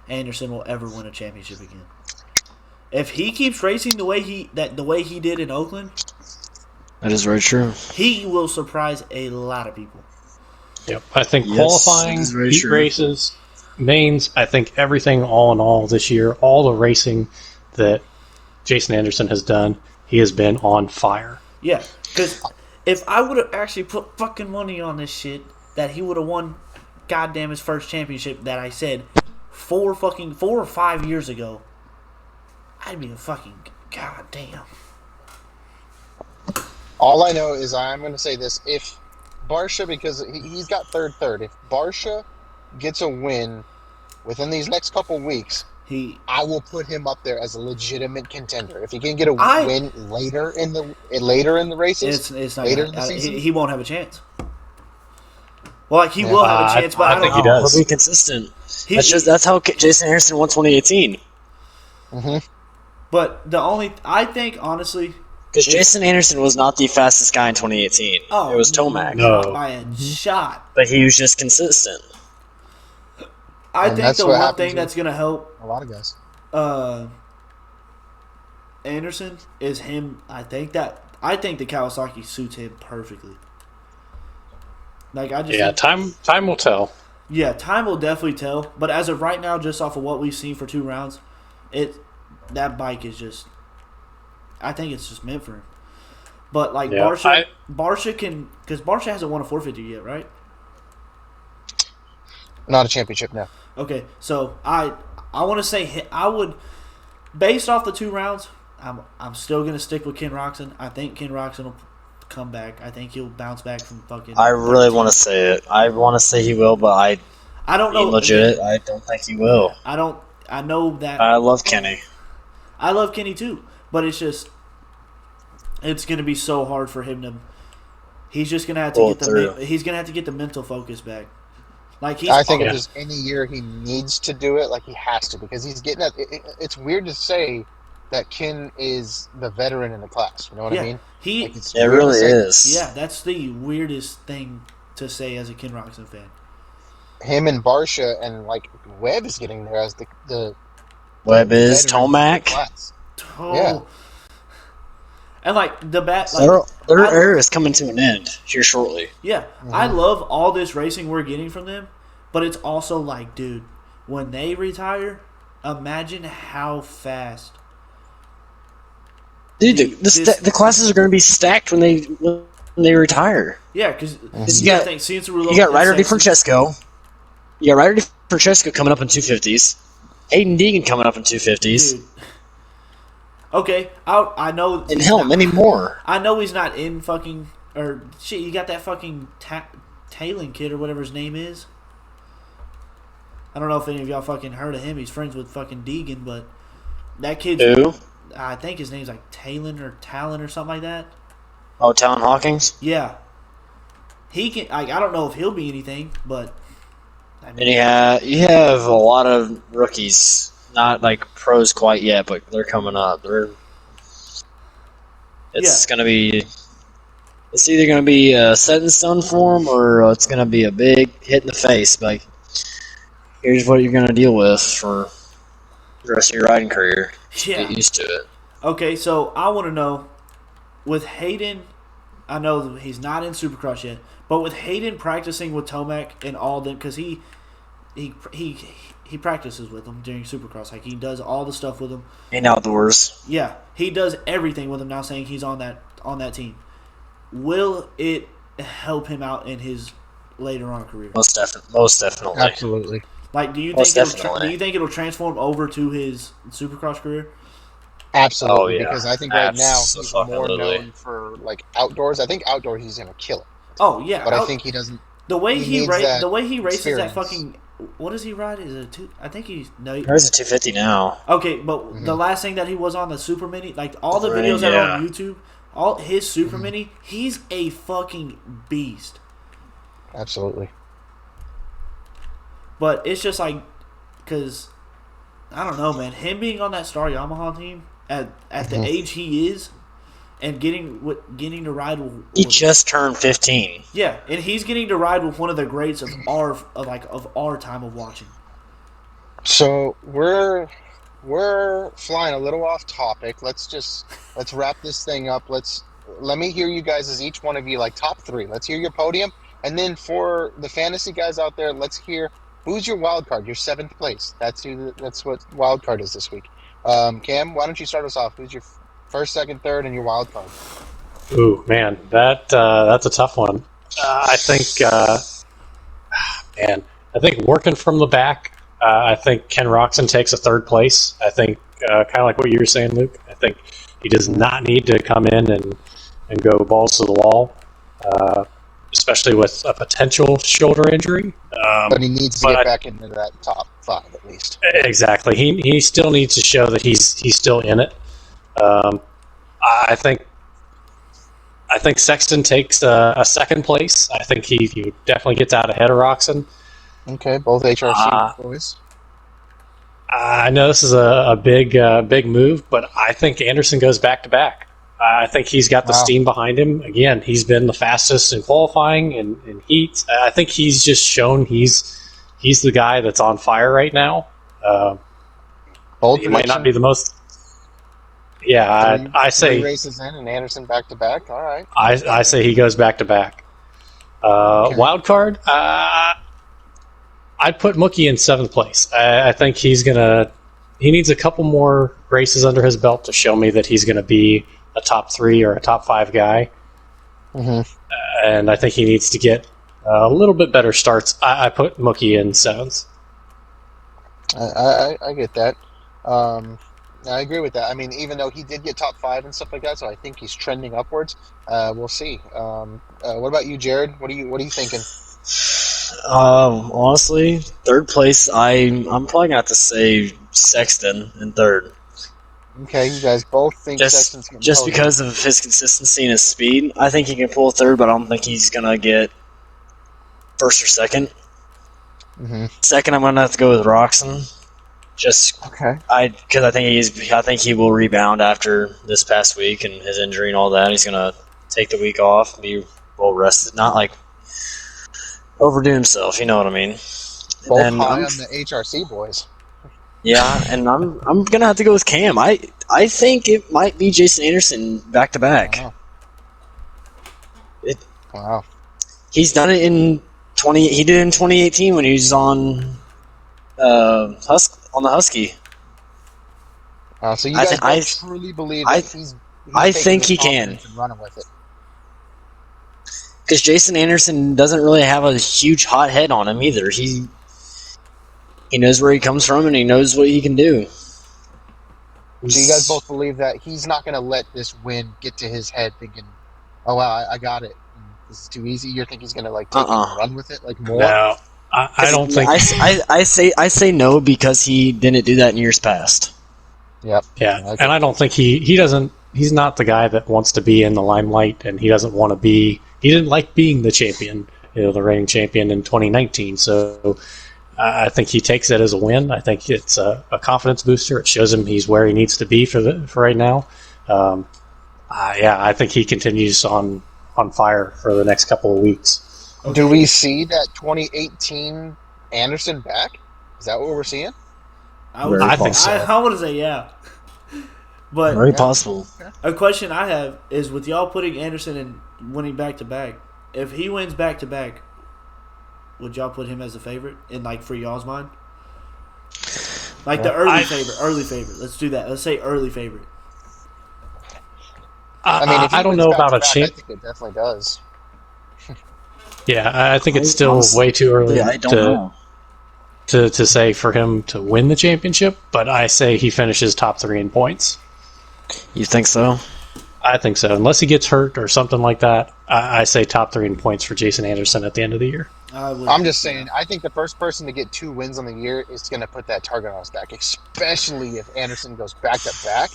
Anderson will ever win a championship again. If he keeps racing the way he did in Oakland, that is very true. He will surprise a lot of people. Yep, I think qualifying, heat races, mains. I think everything all in all this year, all the racing that Jason Anderson has done. He has been on fire. Yeah, because if I would have actually put fucking money on this shit, that he would have won goddamn his first championship that I said 4 or 5 years ago, I'd be a fucking goddamn. All I know is I'm going to say this. If Barsha, because he's got third, if Barsha gets a win within these next couple weeks, I will put him up there as a legitimate contender. If he can get a win later in the races, it's not later in the season, he won't have a chance. Well, like he will have a chance, but I think he does. He'll be consistent. That's how Jason Anderson won 2018. Mm-hmm. But I think honestly, because Jason Anderson was not the fastest guy in 2018. Oh, it was Tomac. No, by a shot. But he was just consistent. I think the one thing that's going to help a lot of guys, Anderson, is him. I think the Kawasaki suits him perfectly. Like time will tell. Yeah, time will definitely tell. But as of right now, just off of what we've seen for 2 rounds, that bike is just. I think it's just meant for him. But like Barsha can, because Barsha hasn't won a 450 yet, right? Not a championship, no. Okay, so I want to say I would, based off the 2 rounds, I'm still gonna stick with Ken Roczen. I think Ken Roczen will come back. I think he'll bounce back from fucking. I really want to say it. I want to say he will, but I don't know. Legit, I don't think he will. I know that. I love Kenny. I love Kenny too, but it's just, it's gonna be so hard for him to. He's just gonna have to he's gonna have to get the mental focus back. Like I think if there's any year he needs to do it, like he has to, because he's getting at. It's weird to say that Ken is the veteran in the class. You know what I mean? It really is. Yeah, that's the weirdest thing to say as a Ken Roczen fan. Him and Barsha and like Webb is getting there as the Webb is Tomac. Yeah. And like the bat, their era is coming to an end here shortly. Yeah, I love all this racing we're getting from them, but it's also like, dude, when they retire, imagine how fast. Dude, the classes are going to be stacked when they retire. Yeah, because you got Ryder DiFrancesco. You got Ryder DiFrancesco coming up in 250s. Hayden Deegan coming up in 250s. Dude. Okay, I know. And hell, many more. I know he's not in fucking or shit. You got that fucking Talon kid or whatever his name is. I don't know if any of y'all fucking heard of him. He's friends with fucking Deegan, but that kid's. Who? I think his name's like Talon or something like that. Oh, Talon Hawkins. Yeah. He can. I don't know if he'll be anything, but. I mean, you have a lot of rookies. Not like pros quite yet, but they're coming up. It's going to be it's either going to be a set in stone for him or it's going to be a big hit in the face. Like, here's what you're going to deal with for the rest of your riding career. Yeah. Get used to it. Okay, so I want to know, with Hayden, I know he's not in Supercross yet, but with Hayden practicing with Tomac and all them, because he practices with him during Supercross. Like, he does all the stuff with him. And outdoors. Yeah, he does everything with him now, saying he's on that team. Will it help him out in his later on career? Most definitely. Absolutely. Like, do you Most think it'll transform over to his Supercross career? Absolutely. Oh, yeah. Because I think right now he's more Absolutely. known for like outdoors. I think outdoors he's gonna kill it. Oh yeah, But I think he doesn't. the way he he needs that races that experience. fucking. What does he ride? Is it a two? I think he's no. There's a 250 now. Okay, but the last thing that he was on the Super Mini, like all the Right, videos that are on yeah. YouTube, all his Super Mini, he's a fucking beast. Absolutely. But it's just like, because I don't know, man. Him being on that Star Yamaha team at the age he is, and getting to ride with, He just turned 15. yeah, and he's getting to ride with one of the greats of our time of watching. So we're flying a little off topic. Let's wrap this thing up. Let me hear you guys as each one of you like top three. Let's hear your podium, and then for the fantasy guys out there, let's hear who's your wild card. Your 7th place. That's what wild card is this week. Cam, why don't you start us off? Who's your first, second, third, and your wild card? Ooh, man, that's a tough one. I think, working from the back, I think Ken Roxon takes a 3rd place. I think, kind of like what you were saying, Luke. I think he does not need to come in and go balls to the wall, especially with a potential shoulder injury. But he needs to get back into that top 5 at least. Exactly. He still needs to show that he's still in it. I think Sexton takes a 2nd place. I think he definitely gets out ahead of Roxon. Okay, both HRC boys. I know this is a big move, but I think Anderson goes back to back. I think he's got the steam behind him. Again, he's been the fastest in qualifying and in heat. I think he's just shown he's the guy that's on fire right now. Bold he might not be the most. Yeah, I say 3 races in and Anderson back to back. All right. I say he goes back to back. Okay. Wild card. I'd put Mookie in 7th place. I think he needs a couple more races under his belt to show me that he's going to be a top 3 or a top 5 guy. And I think he needs to get a little bit better starts. I put Mookie in 7th. I get that. I agree with that. I mean, even though he did get top 5 and stuff like that, so I think he's trending upwards. We'll see. What about you, Jared? What are you thinking? Honestly, 3rd place, I'm probably gonna have to say Sexton in 3rd. Okay, you guys both think Sexton's going to just because of his consistency and his speed. I think he can pull 3rd, but I don't think he's gonna get 1st or 2nd. 2nd, I'm gonna have to go with Roxon. Because I think he will rebound after this past week and his injury and all that. He's gonna take the week off and be well rested, not like overdo himself. You know what I mean? Both high on the HRC boys. Yeah, and I'm gonna have to go with Cam. I think it might be Jason Anderson back to back. Wow. He's done it in 20. He did it in 2018 when he was on the Husky. So you guys truly believe that he's I think he can. And running with it. Because Jason Anderson doesn't really have a huge hot head on him either. He knows where he comes from and he knows what he can do. So you guys both believe that he's not going to let this win get to his head thinking, oh, wow, I got it. This is too easy. You think he's going to take it and run with it more? No, I don't think. I say no because he didn't do that in years past. Yep. Yeah, and I don't think he doesn't. He's not the guy that wants to be in the limelight, and he doesn't want to be. He didn't like being the champion, the reigning champion in 2019. So I think he takes it as a win. I think it's a confidence booster. It shows him he's where he needs to be for right now. I think he continues on on fire for the next couple of weeks. Okay. Do we see that 2018 Anderson back? Is that what we're seeing? I think so. I want to say yeah. But Very possible. a question I have is with y'all putting Anderson and winning back to back. If he wins back to back, would y'all put him as a favorite in for y'all's mind? Like the early favorite. Let's do that. Let's say early favorite. I mean, if he I don't wins know about a back-to-back, champ. I think it definitely does. Yeah, I think it's still way too early I don't know. to say for him to win the championship, but I say he finishes top 3 in points. You think so? I think so. Unless he gets hurt or something like that, I say top 3 in points for Jason Anderson at the end of the year. I'm just saying, I think the first person to get 2 wins on the year is going to put that target on his back, especially if Anderson goes back to back.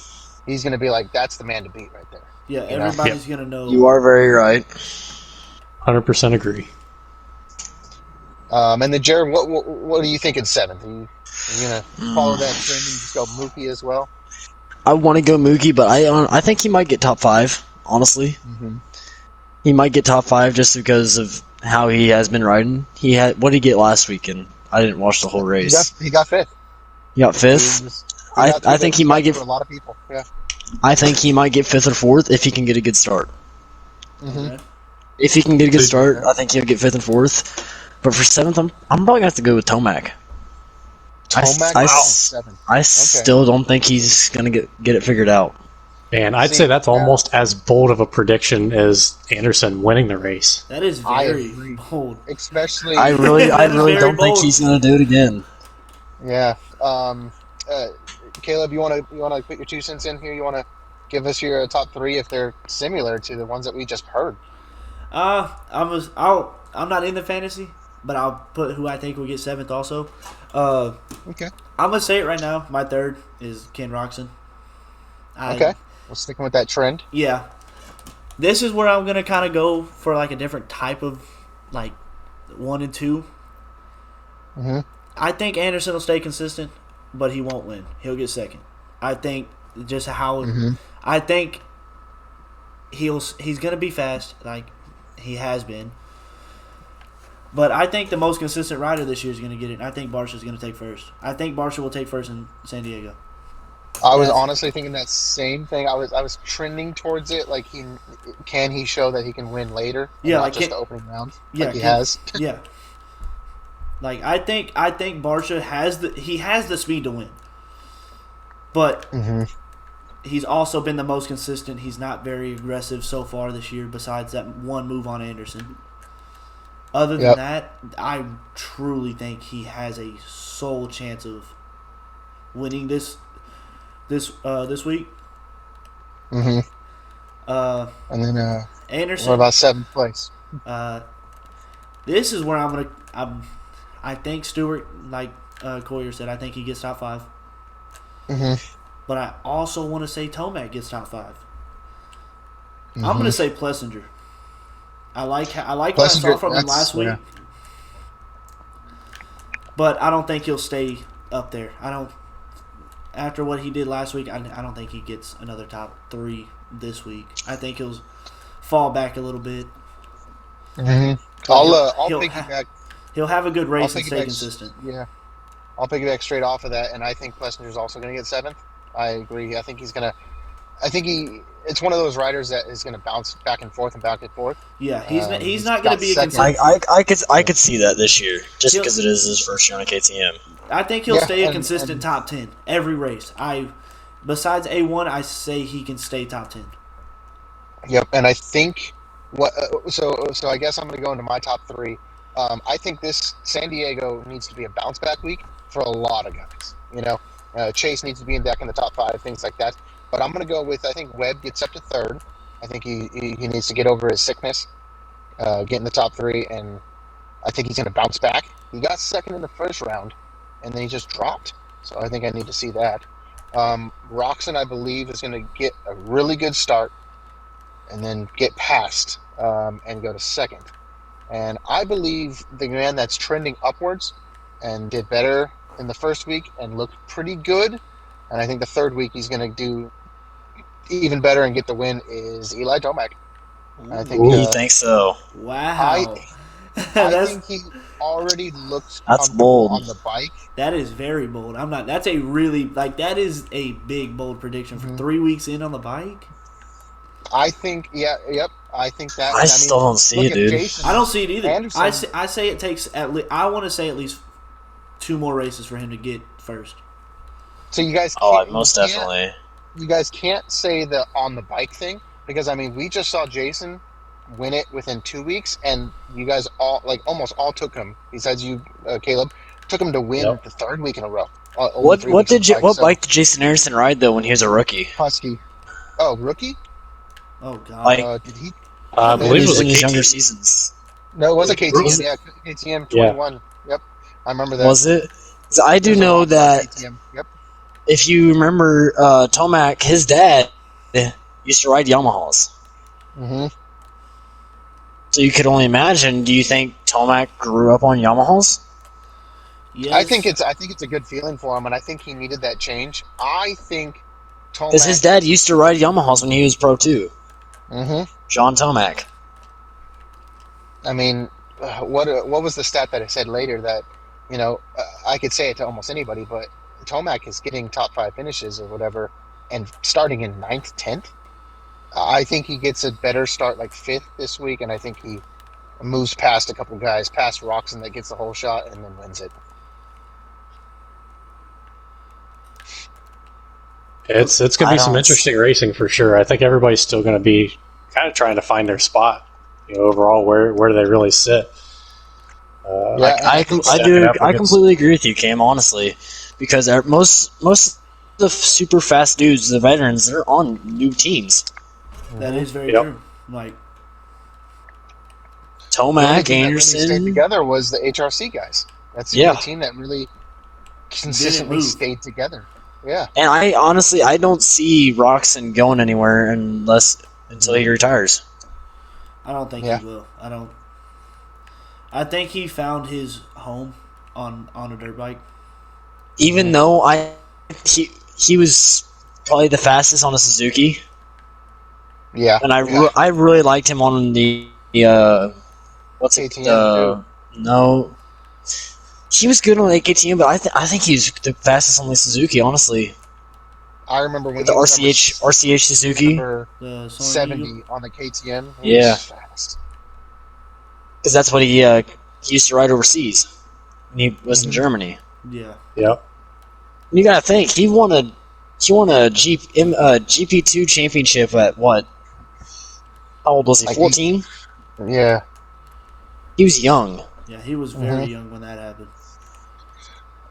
He's going to be like, that's the man to beat right there. Yeah, everybody's going to know. You are very right. 100% agree. And then, Jared, what do you think in 7th? Are you going to follow that trend and just go Mookie as well? I want to go Mookie, but I think he might get top 5, honestly. Mm-hmm. He might get top 5 just because of how he has been riding. What did he get last weekend? I didn't watch the whole race. He got 5th. He got 5th? I think he might get... For a lot of people, yeah. I think he might get 5th or 4th if he can get a good start. Mm-hmm. If he can get a good start, I think he'll get 5th and 4th. But for 7th, I'm probably going to have to go with Tomac. I still don't think he's going to get it figured out. Man, I'd say that's almost as bold of a prediction as Anderson winning the race. That is very bold. Especially, I really don't think he's going to do it again. Yeah. Caleb, you want to put your 2 cents in here? You want to give us your top 3 if they're similar to the ones that we just heard? I'm not in the fantasy, but I'll put who I think will get 7th also. Okay. I'm gonna say it right now. My 3rd is Ken Roczen. Okay. We're sticking with that trend. Yeah. This is where I'm gonna kind of go for a different type of 1 and 2. Mm-hmm. I think Anderson will stay consistent, but he won't win. He'll get 2nd. I think just how I think he's gonna be fast like he has been. But I think the most consistent rider this year is going to get it. I think Barsha's going to take 1st. I think Barsha will take 1st in San Diego. I was honestly thinking that same thing. I was trending towards it. Like, can he show that he can win later? Yeah, not just the opening round. Yeah, he has. Yeah. I think Barsha has the speed to win, but he's also been the most consistent. He's not very aggressive so far this year. Besides that one move on Anderson. Other than that, I truly think he has a sole chance of winning this week. Mm-hmm. And then Anderson. What about 7th place? This is where I think Stewart, like Coyer said, I think he gets top 5. Mm-hmm. But I also want to say Tomac gets top 5. Mm-hmm. I'm going to say Plessinger. I like what I saw from him last week, but I don't think he'll stay up there. After what he did last week, I don't think he gets another top 3 this week. I think he'll fall back a little bit. Mm-hmm. I'll piggyback. He'll have a good race and stay consistent. Yeah, I'll piggyback straight off of that, and I think Plessinger's also going to get 7th. I agree. I think he's going to. It's one of those riders that is going to bounce back and forth and back and forth. Yeah, he's not going to be a consistent. I could see that this year, just because it is his first year on a KTM. I think he'll stay a consistent top 10 every race. Besides A1, I say he can stay top 10. Yep, and I think so I guess I'm going to go into my top 3. I think this San Diego needs to be a bounce back week for a lot of guys. Chase needs to be back in the top 5, things like that. But I'm going to go with, I think Webb gets up to 3rd. I think he needs to get over his sickness, get in the top 3, and I think he's going to bounce back. He got 2nd in the first round, and then he just dropped. So I think I need to see that. Roczen, I believe, is going to get a really good start and then get past and go to 2nd. And I believe the man that's trending upwards and did better in the first week and looked pretty good, and I think the 3rd week he's going to do even better and get the win, is Eli Tomac. I think. You think so? Wow. I think he already looks That's comfortable bold. on the bike. That is very bold. I'm not. That's a really that is a big bold prediction for 3 weeks in on the bike. I think. Yep. I think that. I still don't see look it, at dude. Jason I don't see it either. Anderson. I say it takes I want to say at least 2 more races for him to get first. So you guys. Most definitely. You guys can't say the on the bike thing because we just saw Jason win it within 2 weeks, and you guys all almost all took him. Besides you, Caleb, took him to win the 3rd week in a row. What bike did Jason Anderson ride though when he was a rookie? Husky? Oh, rookie? Oh God! Did he? I believe it was in a his KT. younger seasons. No, it was a KTM. Was it? Yeah, KTM 21. Yep, I remember that. Was it? 'Cause I do know that KTM. Yep. if you remember Tomac, his dad used to ride Yamahas. Mm-hmm. So you could only imagine. Do you think Tomac grew up on Yamahas? Yes. I think it's a good feeling for him, and I think he needed that change. I think Tomac. Because his dad used to ride Yamahas when he was pro too. Mm-hmm. John Tomac. I mean, what was the stat that I said later that, I could say it to almost anybody, but Tomac is getting top 5 finishes or whatever, and starting in 9th, 10th. I think he gets a better start, like 5th this week, and I think he moves past a couple guys, past Roxon that gets the whole shot and then wins it. It's going to be some interesting racing for sure. I think everybody's still going to be kind of trying to find their spot. Overall, where do they really sit? I completely agree with you, Cam. Honestly, because most of the super fast dudes, the veterans, they're on new teams. That is very true. Tomac, Anderson, really stayed together was the HRC guys. That's the only team that really consistently stayed together. Yeah, and I don't see Roxon going anywhere until he retires. I don't think he will. I think he found his home on a dirt bike. Even though he was probably the fastest on a Suzuki. Yeah, and I really liked him on the what's it? No, he was good on AKTM, but I think he's the fastest on the Suzuki. Honestly, I remember when the RCH Suzuki, the 70 on the KTM. Yeah, because that's what he used to ride overseas when he was in Germany. Yeah. Yep. You gotta think he won a GP2 championship at what? How old was he? 14. Yeah. He was young. Yeah, he was very young when that happened.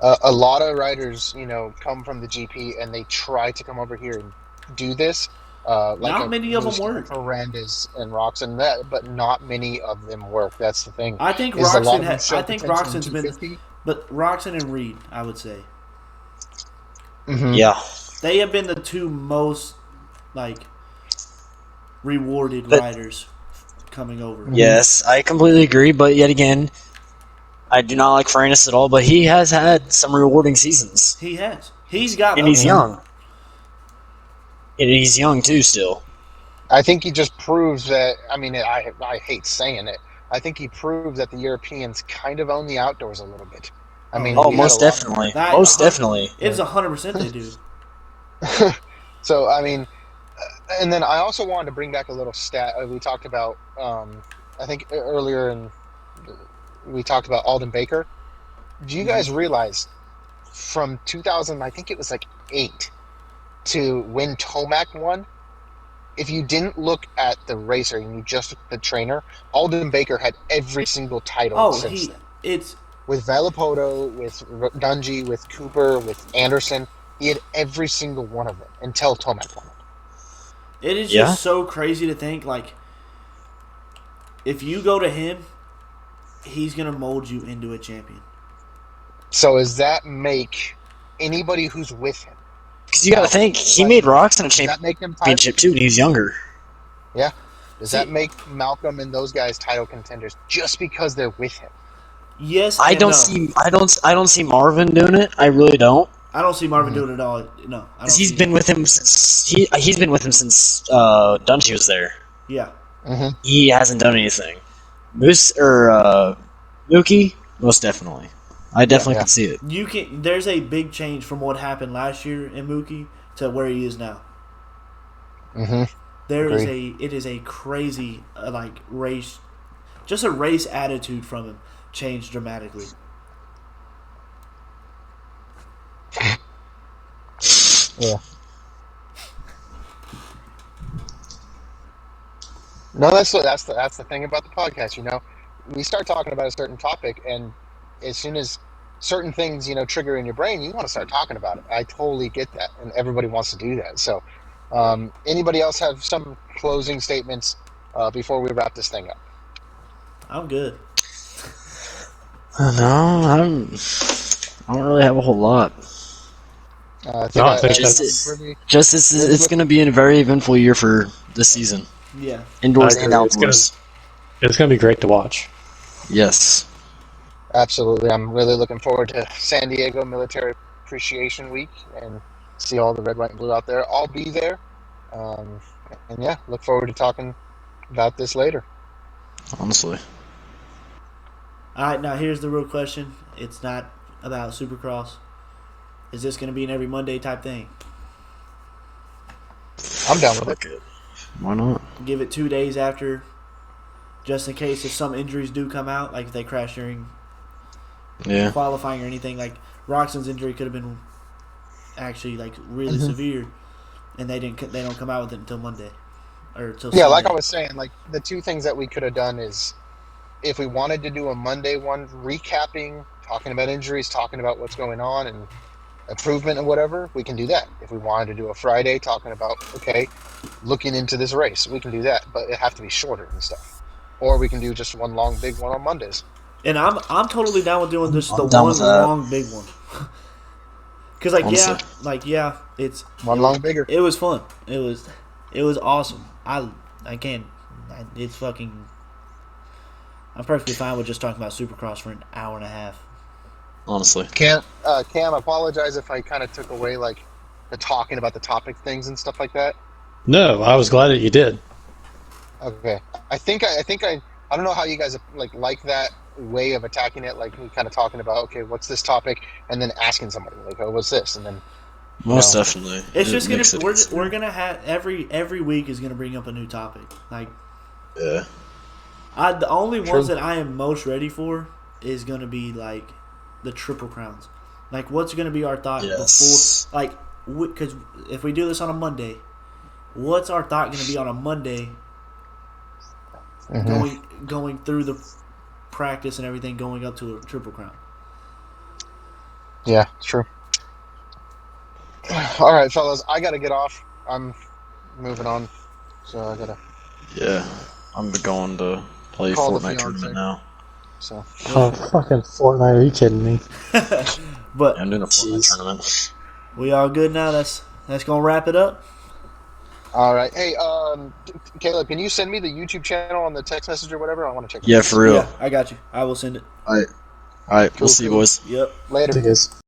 A lot of riders, come from the GP and they try to come over here and do this. Not many of them work. Ferrandis and Roxon, but not many of them work. That's the thing. I think Roxon's been, but Roxon and Reed, I would say. Mm-hmm. Yeah, they have been the 2 most rewarded riders coming over. Yes, I completely agree. But yet again, I do not like Ferrandis at all. But he has had some rewarding seasons. He has. He's got. And he's young. And he's young too, still. I think he just proves that. I mean, I hate saying it. I think he proves that the Europeans kind of own the outdoors a little bit. I mean, most definitely. Most definitely. It's 100% they do. So, I mean, and then I also wanted to bring back a little stat. We talked about, I think earlier, we talked about Alden Baker. Do you guys realize from 2000, I think it was 8, to when Tomac won, if you didn't look at the racer and you just looked at the trainer, Alden Baker had every single title since then. With Valapoto, with Dungey, with Cooper, with Anderson, he had every single one of them until Tomac won it. It is just so crazy to think, if you go to him, he's going to mold you into a champion. So does that make anybody who's with him? Because you got to think, he made Roxon a championship too when he was younger. Yeah. Does that make Malcolm and those guys title contenders just because they're with him? Yes, I don't see Marvin doing it. I really don't. I don't see Marvin doing it at all. No, because he's been with him since Dungey was there. Yeah. Mm-hmm. he hasn't done anything. Mookie, most definitely. I definitely can see it. There's a big change from what happened last year in Mookie to where he is now. Mm-hmm. It is a crazy race, just a race attitude from him changed dramatically. Yeah. No, that's the thing about the podcast. We start talking about a certain topic, and as soon as certain things trigger in your brain, you want to start talking about it. I totally get that, and everybody wants to do that. So, anybody else have some closing statements before we wrap this thing up? I'm good. No, I don't really have a whole lot. I think It's going to be a very eventful year for this season. Yeah. Indoors and outdoors. It's going to be great to watch. Yes. Absolutely. I'm really looking forward to San Diego Military Appreciation Week and see all the red, white, and blue out there. I'll be there. And yeah, look forward to talking about this later. Honestly. All right, now here's the real question. It's not about Supercross. Is this going to be an every Monday type thing? I'm down with it. Why not? Give it 2 days after, just in case if some injuries do come out, like if they crash during qualifying or anything. Like Roxon's injury could have been actually really severe, and they don't come out with it until Monday or until Sunday. Like I was saying, the two things that we could have done is if we wanted to do a Monday one, recapping, talking about injuries, talking about what's going on and improvement and whatever, we can do that. If we wanted to do a Friday talking about looking into this race, we can do that, but it have to be shorter and stuff. Or we can do just one long big one on Mondays. And I'm totally down with doing this one long big one. Because it's one long bigger. It was fun. It was awesome. I'm perfectly fine with just talking about Supercross for an hour and a half. Honestly. Cam, apologize if I kind of took away the talking about the topic things and stuff like that. No, I was glad that you did. Okay. I don't know how you guys like that way of attacking it, we kind of talking about, okay, what's this topic, and then asking somebody, oh, what's this? And then most definitely. It's just we're gonna have every week is gonna bring up a new topic. Yeah. The only ones that I am most ready for is gonna be the Triple Crowns. What's gonna be our thought before because if we do this on a Monday, what's our thought gonna be on a Monday? Going through the practice and everything, going up to a Triple Crown. Yeah, true. All right, fellas, I gotta get off. I'm moving on, so I gotta. Yeah, I'm going to play Fortnite tournament now. So. Fucking Fortnite! Are you kidding me? But I'm doing a Fortnite tournament. We all good now. That's gonna wrap it up. All right. Hey, Caleb, can you send me the YouTube channel on the text message or whatever? I want to check it out. Yeah, for real. Yeah, I got you. I will send it. All right. We'll see you, boys. Yep. Later.